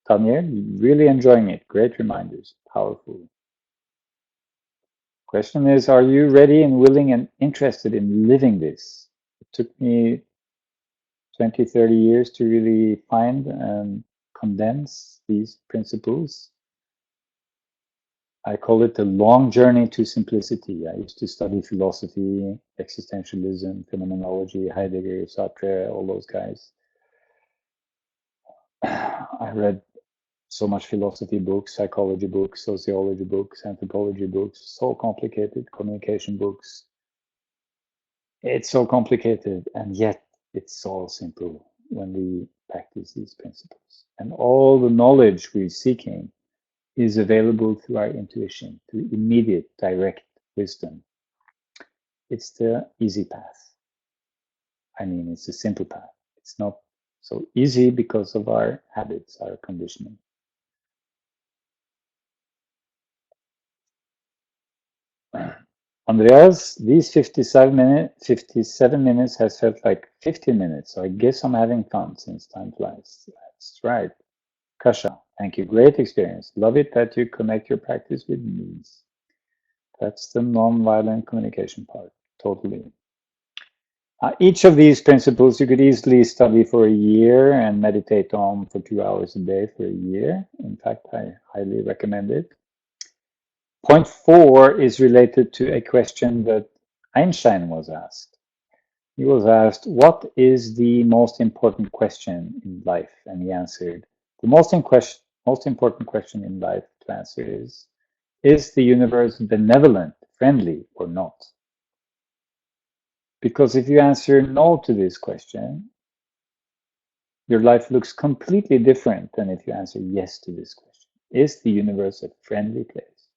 Tanya, really enjoying it. Great reminders. Powerful. Question is, are you ready and willing and interested in living this? It took me 20, 30 years to really find and condense these principles. I call it the long journey to simplicity. I used to study philosophy, existentialism, phenomenology, Heidegger, Sartre, all those guys. I read so much philosophy books, psychology books, sociology books, anthropology books, so complicated, communication books. It's so complicated, and yet it's so simple when we practice these principles. And all the knowledge we're seeking is available through our intuition, through immediate, direct wisdom. It's the easy path. I mean, it's a simple path. It's not so easy because of our habits, our conditioning. Andreas, these 57 minutes has felt like 15 minutes, so I guess I'm having fun since time flies. That's right. Kasha, Thank you. Great experience. Love it that you connect your practice with needs. That's the non-violent communication part. Totally. Each of these principles you could easily study for a year and meditate on for 2 hours a day for a year. In fact, I highly recommend it. Point 4 is related to a question that Einstein was asked. He was asked, what is the most important question in life? And he answered, the most important question in life to answer is the universe benevolent, friendly, or not? Because if you answer no to this question, your life looks completely different than if you answer yes to this question. Is the universe a friendly place?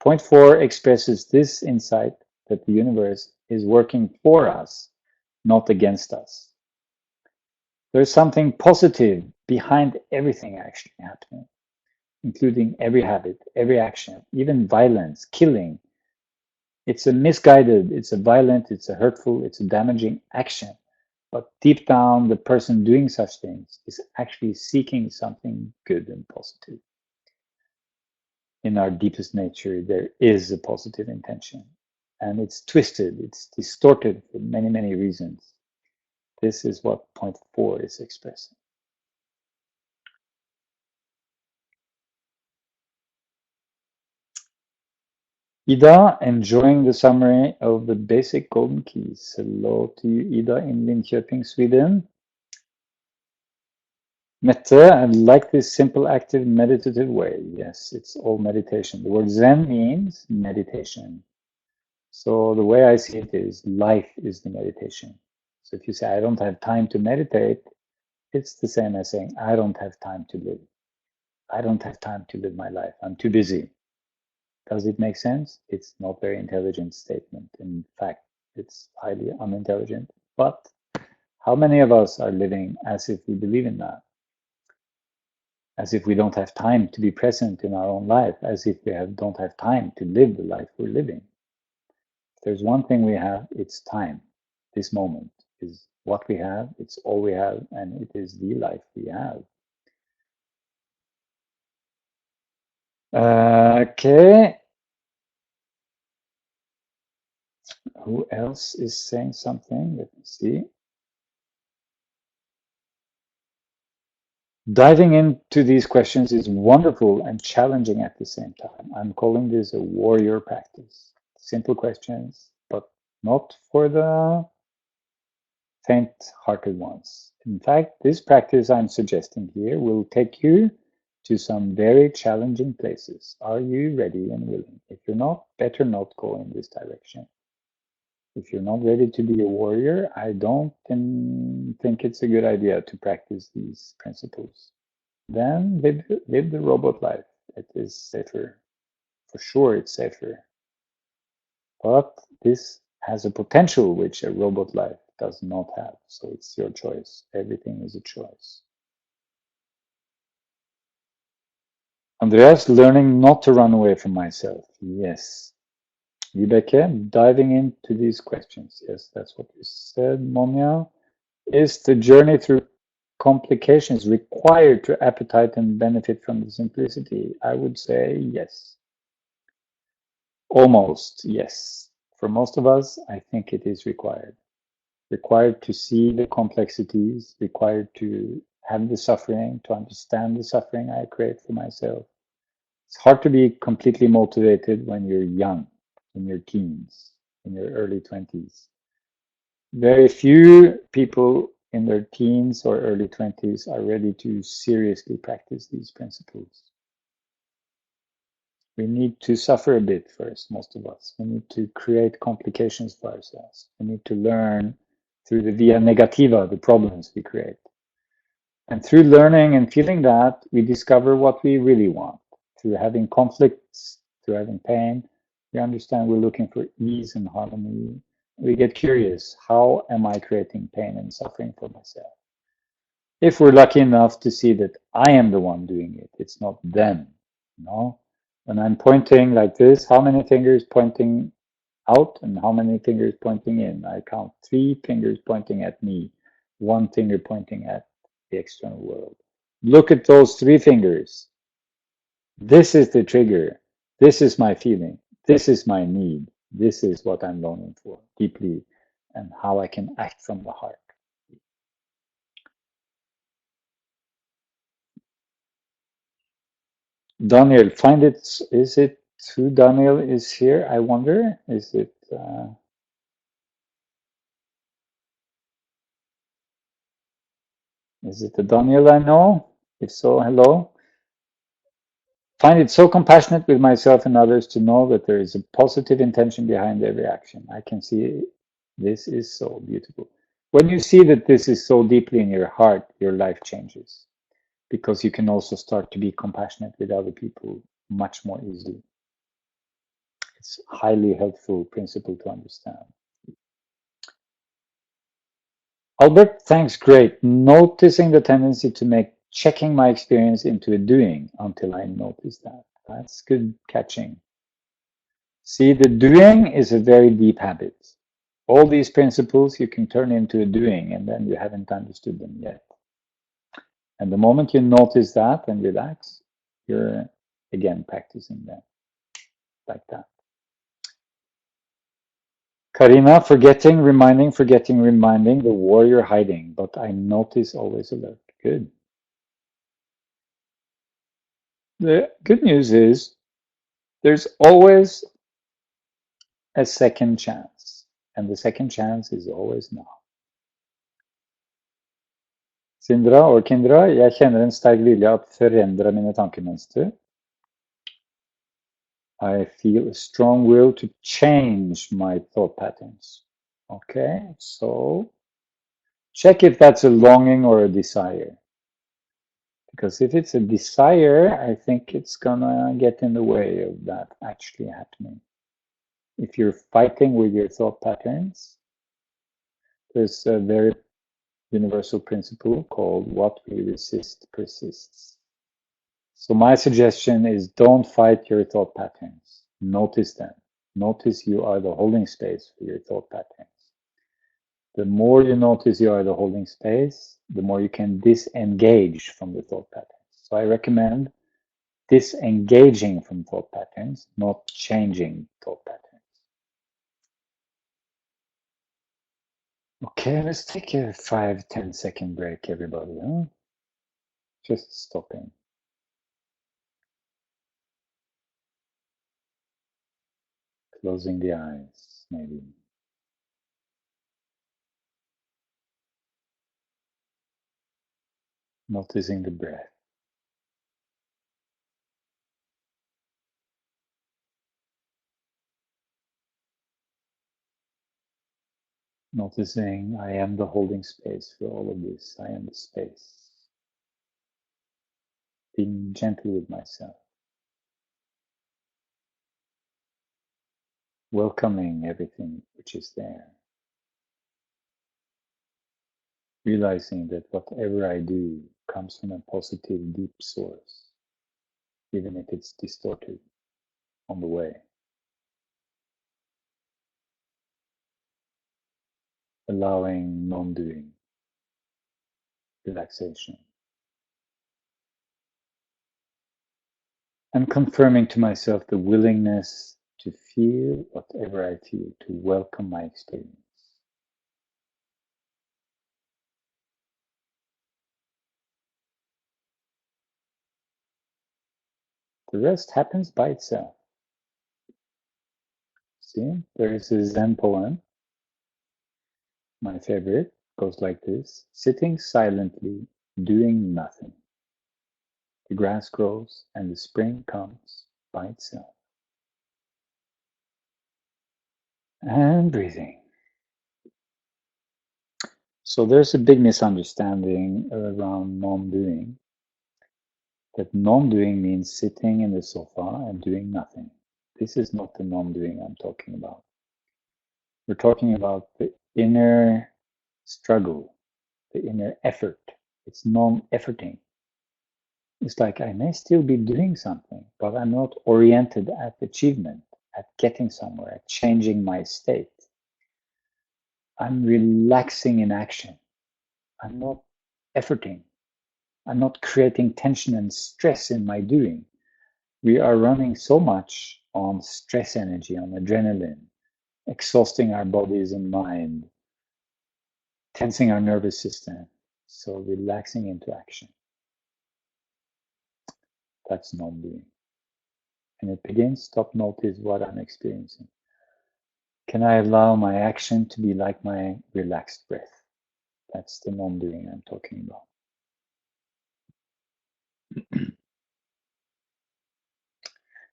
Point 4 expresses this insight that the universe is working for us, not against us. There's something positive behind everything actually happening, including every habit, every action, even violence, killing. It's a misguided, it's a violent, it's a hurtful, it's a damaging action. But deep down, the person doing such things is actually seeking something good and positive. In our deepest nature, there is a positive intention. And it's twisted, it's distorted for many, many reasons. This is what point 4 is expressing. Ida, enjoying the summary of the basic golden keys. Hello to you, Ida, in Linköping, Sweden. Mette, I like this simple, active, meditative way. Yes, it's all meditation. The word Zen means meditation. So the way I see it is life is the meditation. So if you say, I don't have time to meditate, it's the same as saying, I don't have time to live. I don't have time to live my life. I'm too busy. Does it make sense? It's not a very intelligent statement. In fact, it's highly unintelligent. But how many of us are living as if we believe in that? As if we don't have time to be present in our own life, as if we don't have time to live the life we're living. If there's one thing we have, it's time. This moment is what we have, it's all we have, and it is the life we have. Okay. Who else is saying something? Let me see. Diving into these questions is wonderful and challenging at the same time. I'm calling this a warrior practice. Simple questions, but not for the faint-hearted ones. In fact, this practice I'm suggesting here will take you to some very challenging places. Are you ready and willing? If you're not, better not go in this direction. If you're not ready to be a warrior, I don't think it's a good idea to practice these principles. Then live the robot life. It is safer. For sure, it's safer. But this has a potential which a robot life does not have. So it's your choice. Everything is a choice. Andreas, learning not to run away from myself. Yes. Vibeke, diving into these questions. Yes, that's what you said. Monia, is the journey through complications required to appetite and benefit from the simplicity? I would say yes. Almost, yes. For most of us, I think it is required. Required to see the complexities, required to have the suffering, to understand the suffering I create for myself. It's hard to be completely motivated when you're young, in your teens, in your early 20s. Very few people in their teens or early 20s are ready to seriously practice these principles. We need to suffer a bit first, most of us. We need to create complications for ourselves. We need to learn through the via negativa, the problems we create. And through learning and feeling that, we discover what we really want. Through having conflicts, through having pain, we understand we're looking for ease and harmony. We get curious, how am I creating pain and suffering for myself? If we're lucky enough to see that I am the one doing it, it's not them, you know? When I'm pointing like this, how many fingers pointing out and how many fingers pointing in? I count 3 fingers pointing at me, 1 finger pointing at the external world. Look at those 3 fingers. This is the trigger. This is my feeling. This is my need. This is what I'm longing for deeply, and how I can act from the heart. Daniel, find it. Is it who Daniel is here? I wonder. Is it the Daniel I know? If so, hello. Find it so compassionate with myself and others to know that there is a positive intention behind every action. I can see this is so beautiful. When you see that this is so deeply in your heart, your life changes, because you can also start to be compassionate with other people much more easily. It's a highly helpful principle to understand. Albert, thanks, great. Noticing the tendency to make checking my experience into a doing until I notice that. That's good catching. See, the doing is a very deep habit. All these principles you can turn into a doing, and then you haven't understood them yet. And the moment you notice that and relax, you're again practicing them like that. Karina, forgetting, reminding, the warrior hiding, but I notice always alert. Good. The good news is there's always a second chance, and the second chance is always now. Sindra og Kindra, jeg kjenner en sterk vilje å forandre mine tankemønstre. I feel a strong will to change my thought patterns. Okay, so check if that's a longing or a desire. Because if it's a desire, I think it's gonna get in the way of that actually happening. If you're fighting with your thought patterns, there's a very universal principle called what we resist persists. So my suggestion is don't fight your thought patterns. Notice them. Notice you are the holding space for your thought patterns. The more you notice you are the holding space, the more you can disengage from the thought patterns. So I recommend disengaging from thought patterns, not changing thought patterns. Okay, let's take a 5-10 second break, everybody. Huh? Just stopping. Closing the eyes, maybe. Noticing the breath. Noticing I am the holding space for all of this. I am the space. Being gentle with myself. Welcoming everything which is there. Realizing that whatever I do comes from a positive, deep source, even if it's distorted on the way. Allowing non-doing, relaxation. And confirming to myself the willingness to feel whatever I feel, to welcome my experience. The rest happens by itself. See, there is a Zen poem, my favorite, goes like this: sitting silently, doing nothing. The grass grows and the spring comes by itself. And breathing. So there's a big misunderstanding around non-doing. That non-doing means sitting in the sofa and doing nothing. This is not the non-doing I'm talking about. We're talking about the inner struggle, the inner effort. It's non-efforting. It's like I may still be doing something, but I'm not oriented at achievement, at getting somewhere, at changing my state. I'm relaxing in action. I'm not efforting. I'm not creating tension and stress in my doing. we are running so much on stress energy, on adrenaline, exhausting our bodies and mind, tensing our nervous system, so relaxing into action. That's non-being. And it begins, stop, notice what I'm experiencing. Can I allow my action to be like my relaxed breath? That's the non-doing I'm talking about.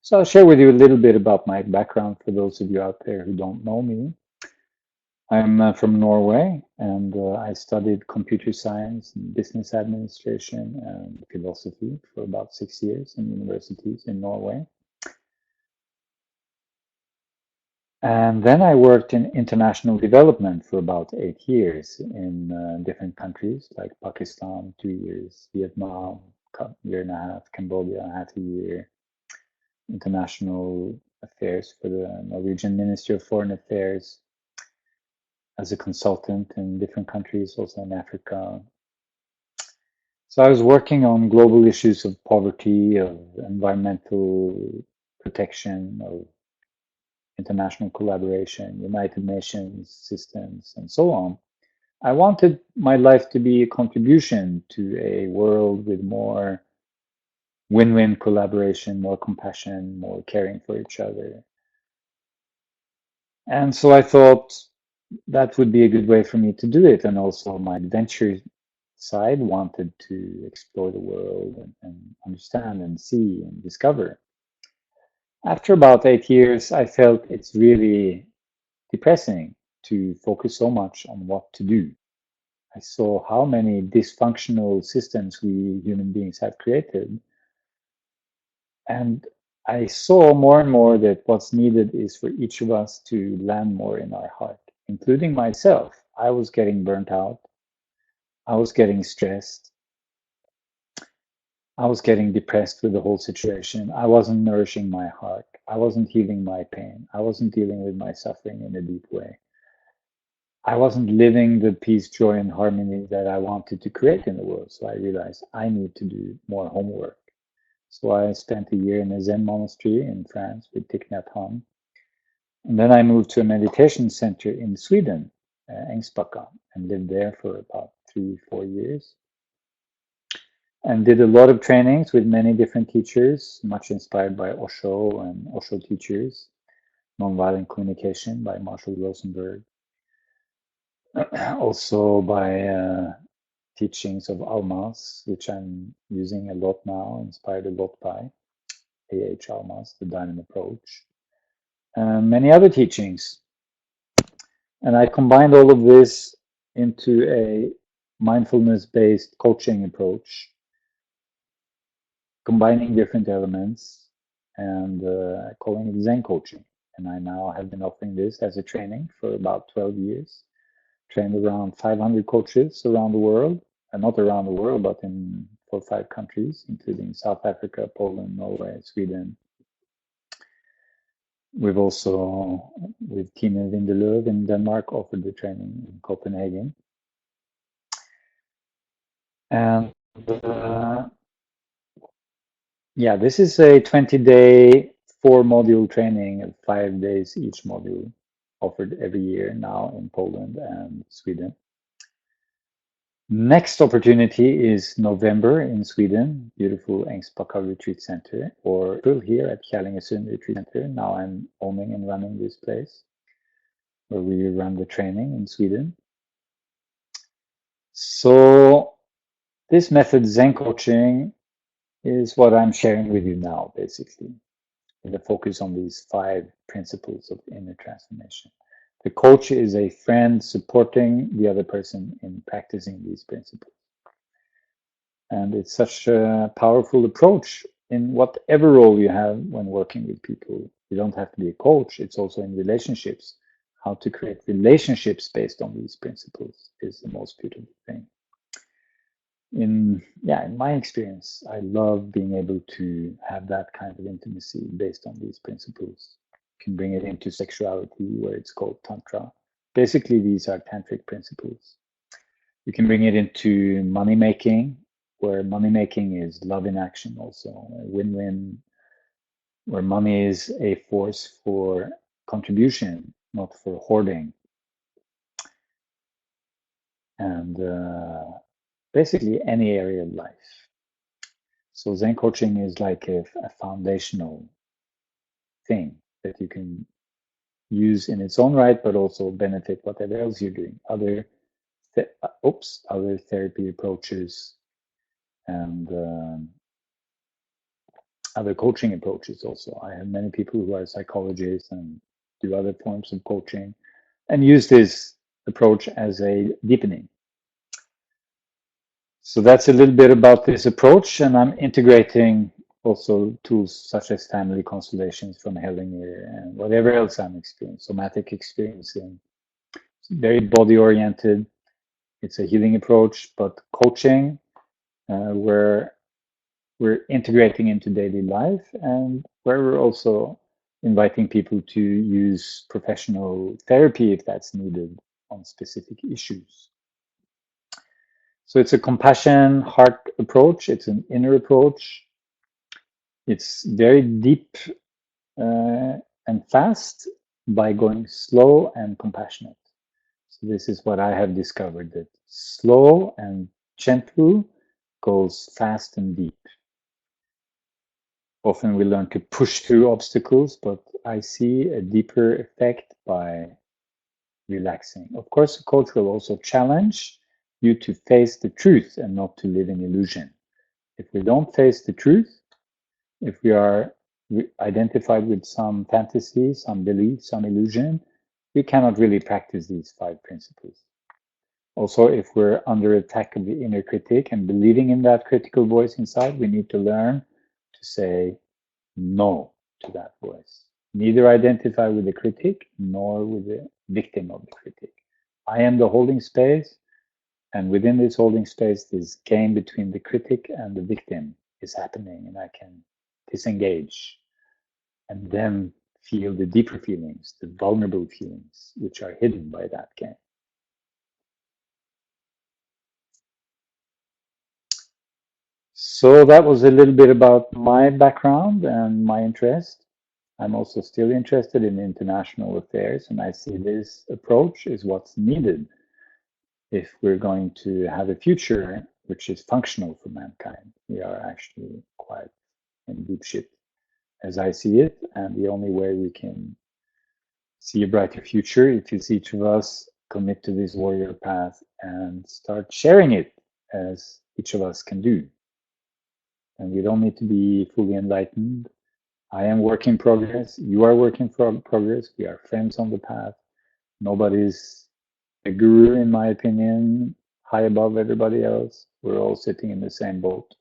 So I'll share with you a little bit about my background for those of you out there who don't know me. I'm from Norway, and I studied computer science and business administration and philosophy for about 6 years in universities in Norway. And then I worked in international development for about 8 years in different countries like Pakistan, 2 years, Vietnam, a year and a half, Cambodia, half a year, international affairs for the Norwegian Ministry of Foreign Affairs as a consultant in different countries, also in Africa. So I was working on global issues of poverty, of environmental protection, of international collaboration, United Nations systems, and so on. I wanted my life to be a contribution to a world with more win-win collaboration, more compassion, more caring for each other. And so I thought that would be a good way for me to do it. And also my adventure side wanted to explore the world and understand and see and discover. After about 8 years, I felt it's really depressing to focus so much on what to do. I saw how many dysfunctional systems we human beings have created. And I saw more and more that what's needed is for each of us to land more in our heart, including myself. I was getting burnt out. I was getting stressed. I was getting depressed with the whole situation. I wasn't nourishing my heart. I wasn't healing my pain. I wasn't dealing with my suffering in a deep way. I wasn't living the peace, joy, and harmony that I wanted to create in the world. So I realized I need to do more homework. So I spent a year in a Zen monastery in France with Thich Nhat Hanh. And then I moved to a meditation center in Sweden, Ängsbacka, and lived there for about 3-4 years. And did a lot of trainings with many different teachers, much inspired by Osho and Osho teachers, Nonviolent Communication by Marshall Rosenberg, also by teachings of Alma's, which I'm using a lot now, inspired a lot by A.H. Alma's, the Diamond Approach, and many other teachings. And I combined all of this into a mindfulness-based coaching approach, combining different elements and calling it Zen Coaching. And I now have been offering this as a training for about 12 years, trained around 500 coaches around the world, and not around the world, but in 4 or 5 countries, including South Africa, Poland, Norway, Sweden. We've also, with Tine Vindeløv in Denmark, offered the training in Copenhagen. And yeah, this is a 20-day, 4-module training of 5 days each module, offered every year now in Poland and Sweden. Next opportunity is November in Sweden, beautiful Ängsbacka Retreat Center, or April here at Källingesund Retreat Center. Now I'm owning and running this place where we run the training in Sweden. So this method, Zen Coaching, is what I'm sharing with you now, basically, with a focus on these 5 principles of inner transformation. The coach is a friend supporting the other person in practicing these principles. And it's such a powerful approach in whatever role you have when working with people. You don't have to be a coach, it's also in relationships. How to create relationships based on these principles is the most beautiful thing. In my experience, I love being able to have that kind of intimacy based on these principles. You can bring it into sexuality, where it's called Tantra. Basically, these are tantric principles. You can bring it into money making, where money making is love in action, also a win-win where money is a force for contribution, not for hoarding. And basically any area of life. So Zen coaching is like a foundational thing that you can use in its own right, but also benefit whatever else you're doing. Other therapy approaches and other coaching approaches also. I have many people who are psychologists and do other forms of coaching and use this approach as a deepening. So that's a little bit about this approach, and I'm integrating also tools such as family constellations from Hellinger and whatever else I'm experiencing, somatic experiencing. It's very body-oriented. It's a healing approach, but coaching, where we're integrating into daily life and where we're also inviting people to use professional therapy if that's needed on specific issues. So it's a compassion heart approach. It's an inner approach. It's very deep and fast by going slow and compassionate. So this is what I have discovered, that slow and gentle goes fast and deep. Often we learn to push through obstacles, but I see a deeper effect by relaxing. Of course, a coach will also challenge you to face the truth and not to live in illusion. If we don't face the truth, if we are identified with some fantasy, some belief, some illusion, we cannot really practice these 5 principles. Also, if we're under attack of the inner critic and believing in that critical voice inside, we need to learn to say no to that voice. Neither identify with the critic nor with the victim of the critic. I am the holding space, and within this holding space, this game between the critic and the victim is happening, and I can disengage and then feel the deeper feelings, the vulnerable feelings, which are hidden by that game. So that was a little bit about my background and my interest. I'm also still interested in international affairs, and I see this approach is what's needed if we're going to have a future which is functional for mankind. We are actually quite in deep shit, as I see it, and the only way we can see a brighter future is each of us commit to this warrior path and start sharing it as each of us can do. And we don't need to be fully enlightened. I am work in progress. You are work in progress. We are friends on the path. Nobody's a guru, in my opinion, high above everybody else. We're all sitting in the same boat.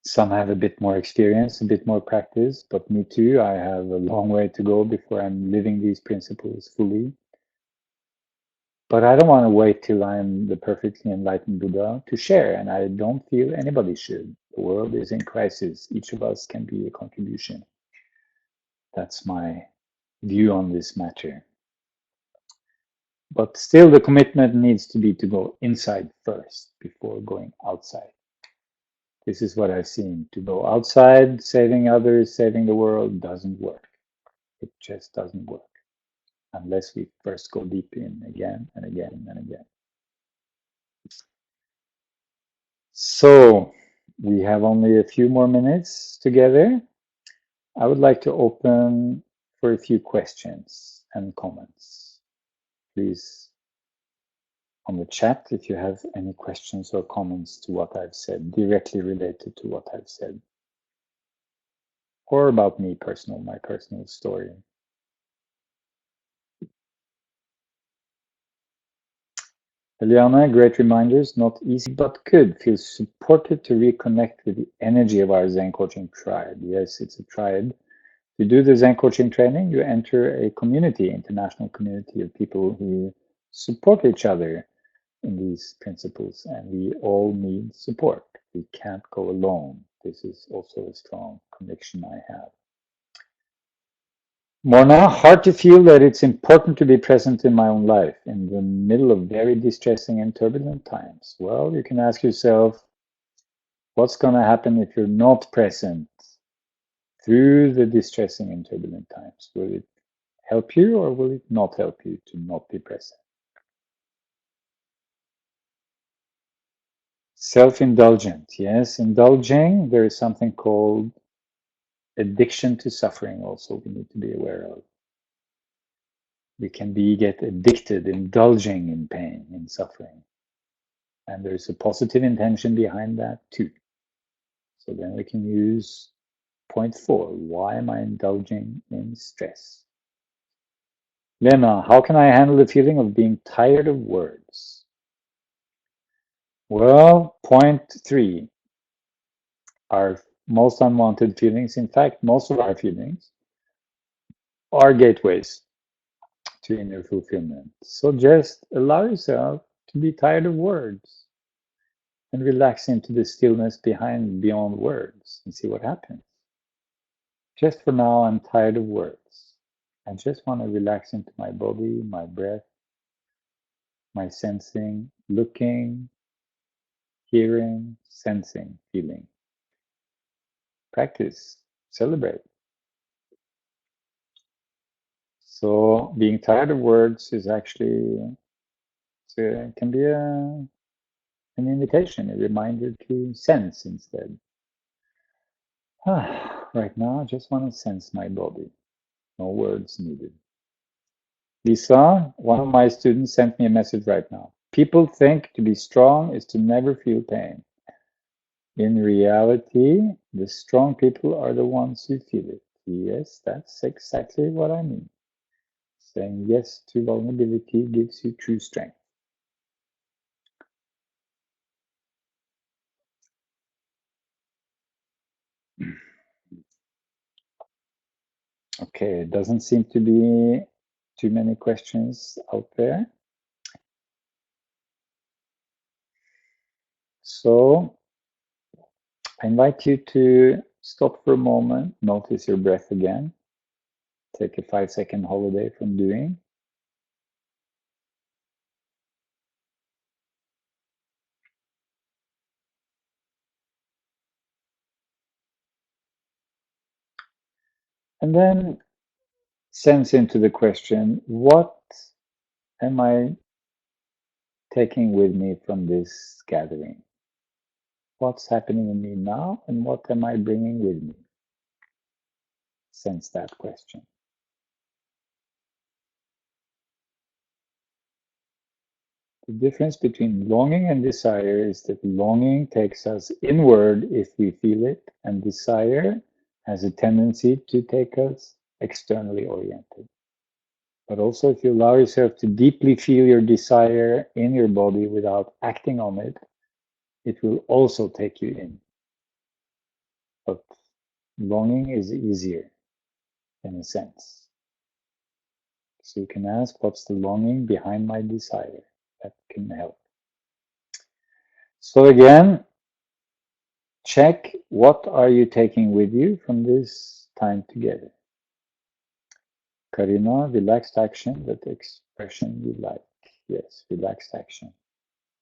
Some have a bit more experience, a bit more practice, but me too. I have a long way to go before I'm living these principles fully. But I don't want to wait till I'm the perfectly enlightened Buddha to share, and I don't feel anybody should. The world is in crisis. Each of us can be a contribution. That's my view on this matter. But still, the commitment needs to be to go inside first before going outside. This is what I've seen. To go outside, saving others, saving the world doesn't work. It just doesn't work unless we first go deep in again and again and again. So we have only a few more minutes together. I would like to open for a few questions and comments. Please, on the chat, if you have any questions or comments to what I've said, directly related to what I've said, or about me personal, my personal story. Eliana, great reminders, not easy but good. Feel supported to reconnect with the energy of our Zen Coaching tribe. Yes, it's a tribe. You do the Zen Coaching training, you enter a community, international community of people who support each other in these principles, and we all need support. We can't go alone. This is also a strong conviction I have. Morna, hard to feel that it's important to be present in my own life in the middle of very distressing and turbulent times. Well, you can ask yourself, what's going to happen if you're not present through the distressing and turbulent times? Will it help you or will it not help you to not be present? Self-indulgent, yes, indulging. There is something called addiction to suffering also we need to be aware of. We can get addicted, indulging in pain, in suffering. And there's a positive intention behind that too. So then we can use point 4. Why am I indulging in stress? Lena, how can I handle the feeling of being tired of words? Well, point 3. Our most unwanted feelings, in fact, most of our feelings, are gateways to inner fulfillment. So just allow yourself to be tired of words and relax into the stillness beyond words and see what happens. Just for now, I'm tired of words. I just want to relax into my body, my breath, my sensing, looking, hearing, sensing, feeling. Practice, celebrate. So being tired of words is actually, can be an invitation, a reminder to sense instead. Right now, I just want to sense my body. No words needed. Lisa, one of my students sent me a message right now. People think to be strong is to never feel pain. In reality, the strong people are the ones who feel it. Yes, that's exactly what I mean. Saying yes to vulnerability gives you true strength. Okay, it doesn't seem to be too many questions out there. So I invite you to stop for a moment, notice your breath again. Take a 5-second holiday from doing. And then sense into the question, what am I taking with me from this gathering? What's happening in me now and what am I bringing with me? Sense that question. The difference between longing and desire is that longing takes us inward if we feel it, and desire has a tendency to take us externally oriented. But also, if you allow yourself to deeply feel your desire in your body without acting on it, it will also take you in. But longing is easier in a sense. So you can ask, what's the longing behind my desire? That can help. So again, check what are you taking with you from this time together. Karina, relaxed action, that expression you like. Yes, relaxed action.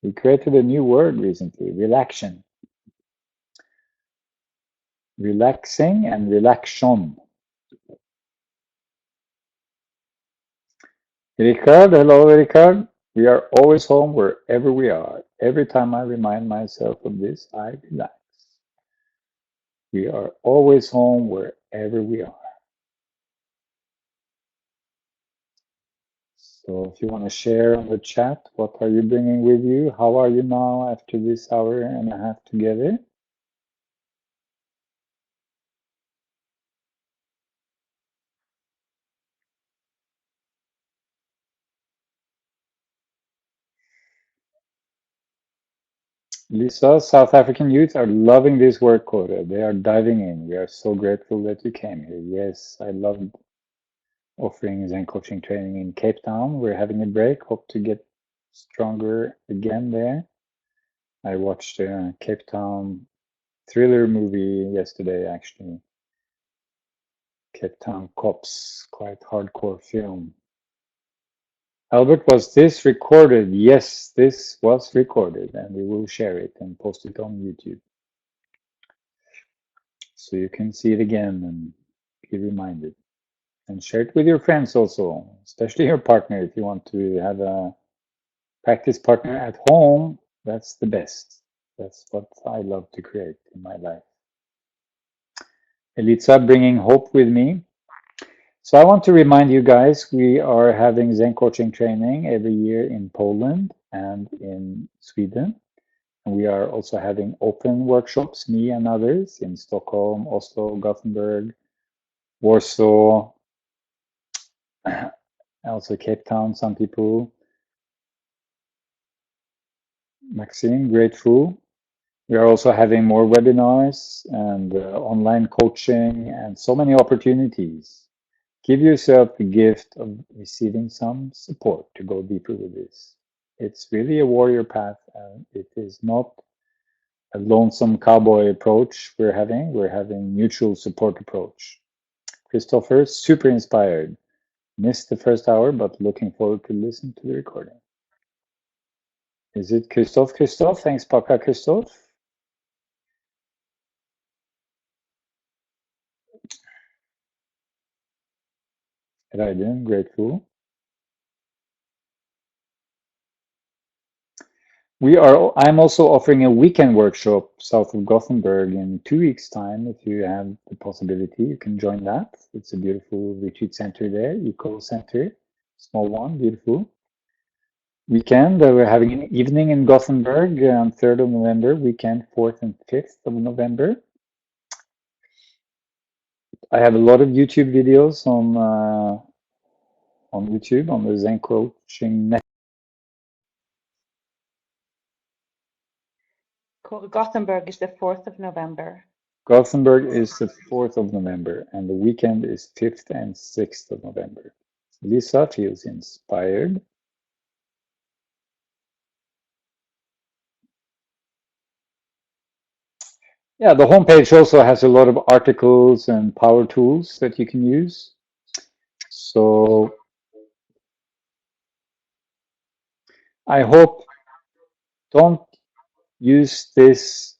We created a new word recently, relaxation. Relaxing and relaxation. Ricard, hello Ricard. We are always home wherever we are. Every time I remind myself of this, I relax. We are always home wherever we are. So if you want to share on the chat, what are you bringing with you? How are you now after this hour and a half together? Lisa, South African youth are loving this work, Kåre. They are diving in. We are so grateful that you came here. Yes, I love offering Zen coaching training in Cape Town. We're having a break. Hope to get stronger again there. I watched a Cape Town thriller movie yesterday, actually. Cape Town Cops, quite hardcore film. Albert, was this recorded? Yes, this was recorded, and we will share it and post it on YouTube. so you can see it again and be reminded. And share it with your friends also, especially your partner. If you want to have a practice partner at home, that's the best. That's what I love to create in my life. Elitsa bringing hope with me. So I want to remind you guys, we are having Zen coaching training every year in Poland and in Sweden. And we are also having open workshops, me and others, in Stockholm, Oslo, Gothenburg, Warsaw, also Cape Town, some people. Maxine, grateful. We are also having more webinars and online coaching and so many opportunities. Give yourself the gift of receiving some support to go deeper with this. It's really a warrior path, and it is not a lonesome cowboy approach we're having. We're having mutual support approach. Christopher, super inspired. Missed the first hour, but looking forward to listen to the recording. Is it Christoph? Christoph, thanks, Paka Christoph. Raiden, grateful. I'm also offering a weekend workshop south of Gothenburg in 2 weeks' time. If you have the possibility, you can join that. It's a beautiful retreat center there, Eco Center, small one, beautiful. Weekend, we're having an evening in Gothenburg on 3rd of November, weekend 4th and 5th of November. I have a lot of YouTube videos on YouTube on the Zen Coaching Network. Gothenburg is the 4th of November. Gothenburg is the 4th of November, and the weekend is 5th and 6th of November. Lisa feels inspired. Yeah, the homepage also has a lot of articles and power tools that you can use. So I hope don't use this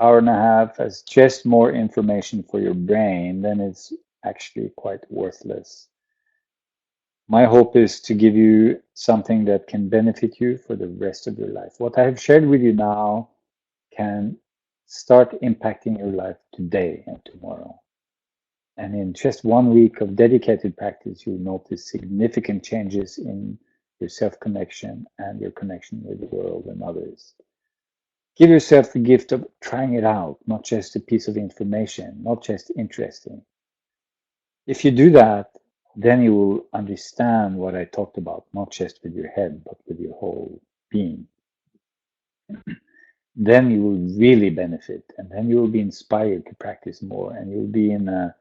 hour and a half as just more information for your brain, then it's actually quite worthless. My hope is to give you something that can benefit you for the rest of your life. What I have shared with you now can start impacting your life today and tomorrow. And in just 1 week of dedicated practice, you'll notice significant changes in your self-connection and your connection with the world and others. Give yourself the gift of trying it out, not just a piece of information, not just interesting. If you do that, then you will understand what I talked about, not just with your head, but with your whole being. Then you will really benefit, and then you will be inspired to practice more, and you'll be in a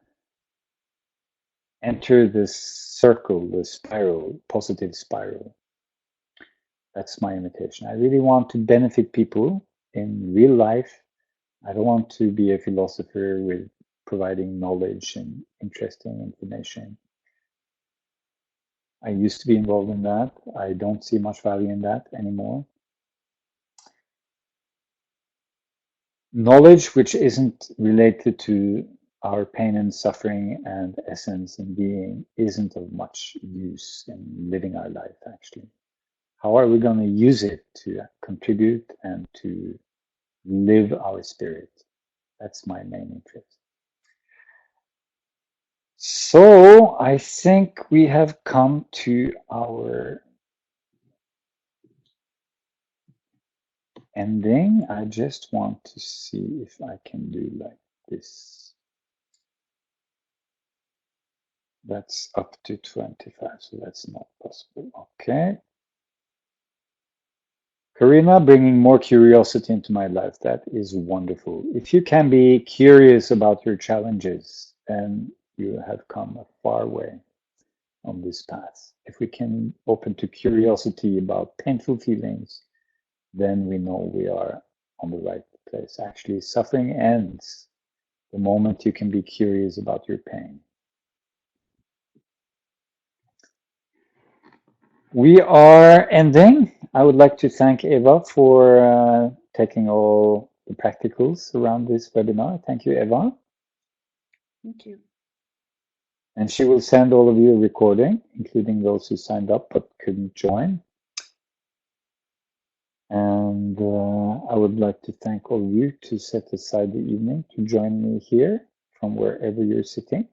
enter this circle, the spiral, positive spiral. That's my invitation. I really want to benefit people in real life. I don't want to be a philosopher with providing knowledge and interesting information. I used to be involved in that. I don't see much value in that anymore. Knowledge which isn't related to our pain and suffering and essence and being isn't of much use in living our life, actually. How are we going to use it to contribute and to live our spirit? That's my main interest. So I think we have come to our ending. I just want to see if I can do like this. That's up to 25, so that's not possible. Okay. Karina, bringing more curiosity into my life. That is wonderful. If you can be curious about your challenges, then you have come a far way on this path. If we can open to curiosity about painful feelings, then we know we are on the right place. Actually, suffering ends the moment you can be curious about your pain. We are ending. I would like to thank Eva for taking all the practicals around this webinar. Thank you, Eva. Thank you. And she will send all of you a recording, including those who signed up but couldn't join. And I would like to thank all of you to set aside the evening to join me here from wherever you're sitting.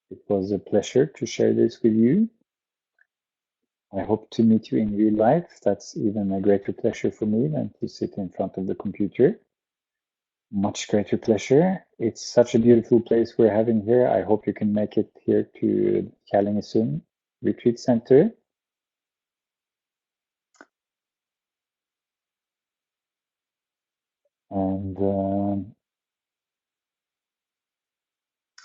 It was a pleasure to share this with you. I hope to meet you in real life. That's even a greater pleasure for me than to sit in front of the computer. Much greater pleasure. It's such a beautiful place we're having here. I hope you can make it here to Källingesund Retreat Center. And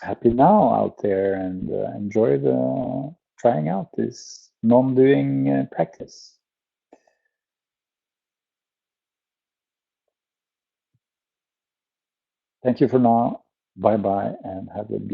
happy now out there, and enjoy the trying out this non-doing practice. Thank you for now. Bye bye, and have a beautiful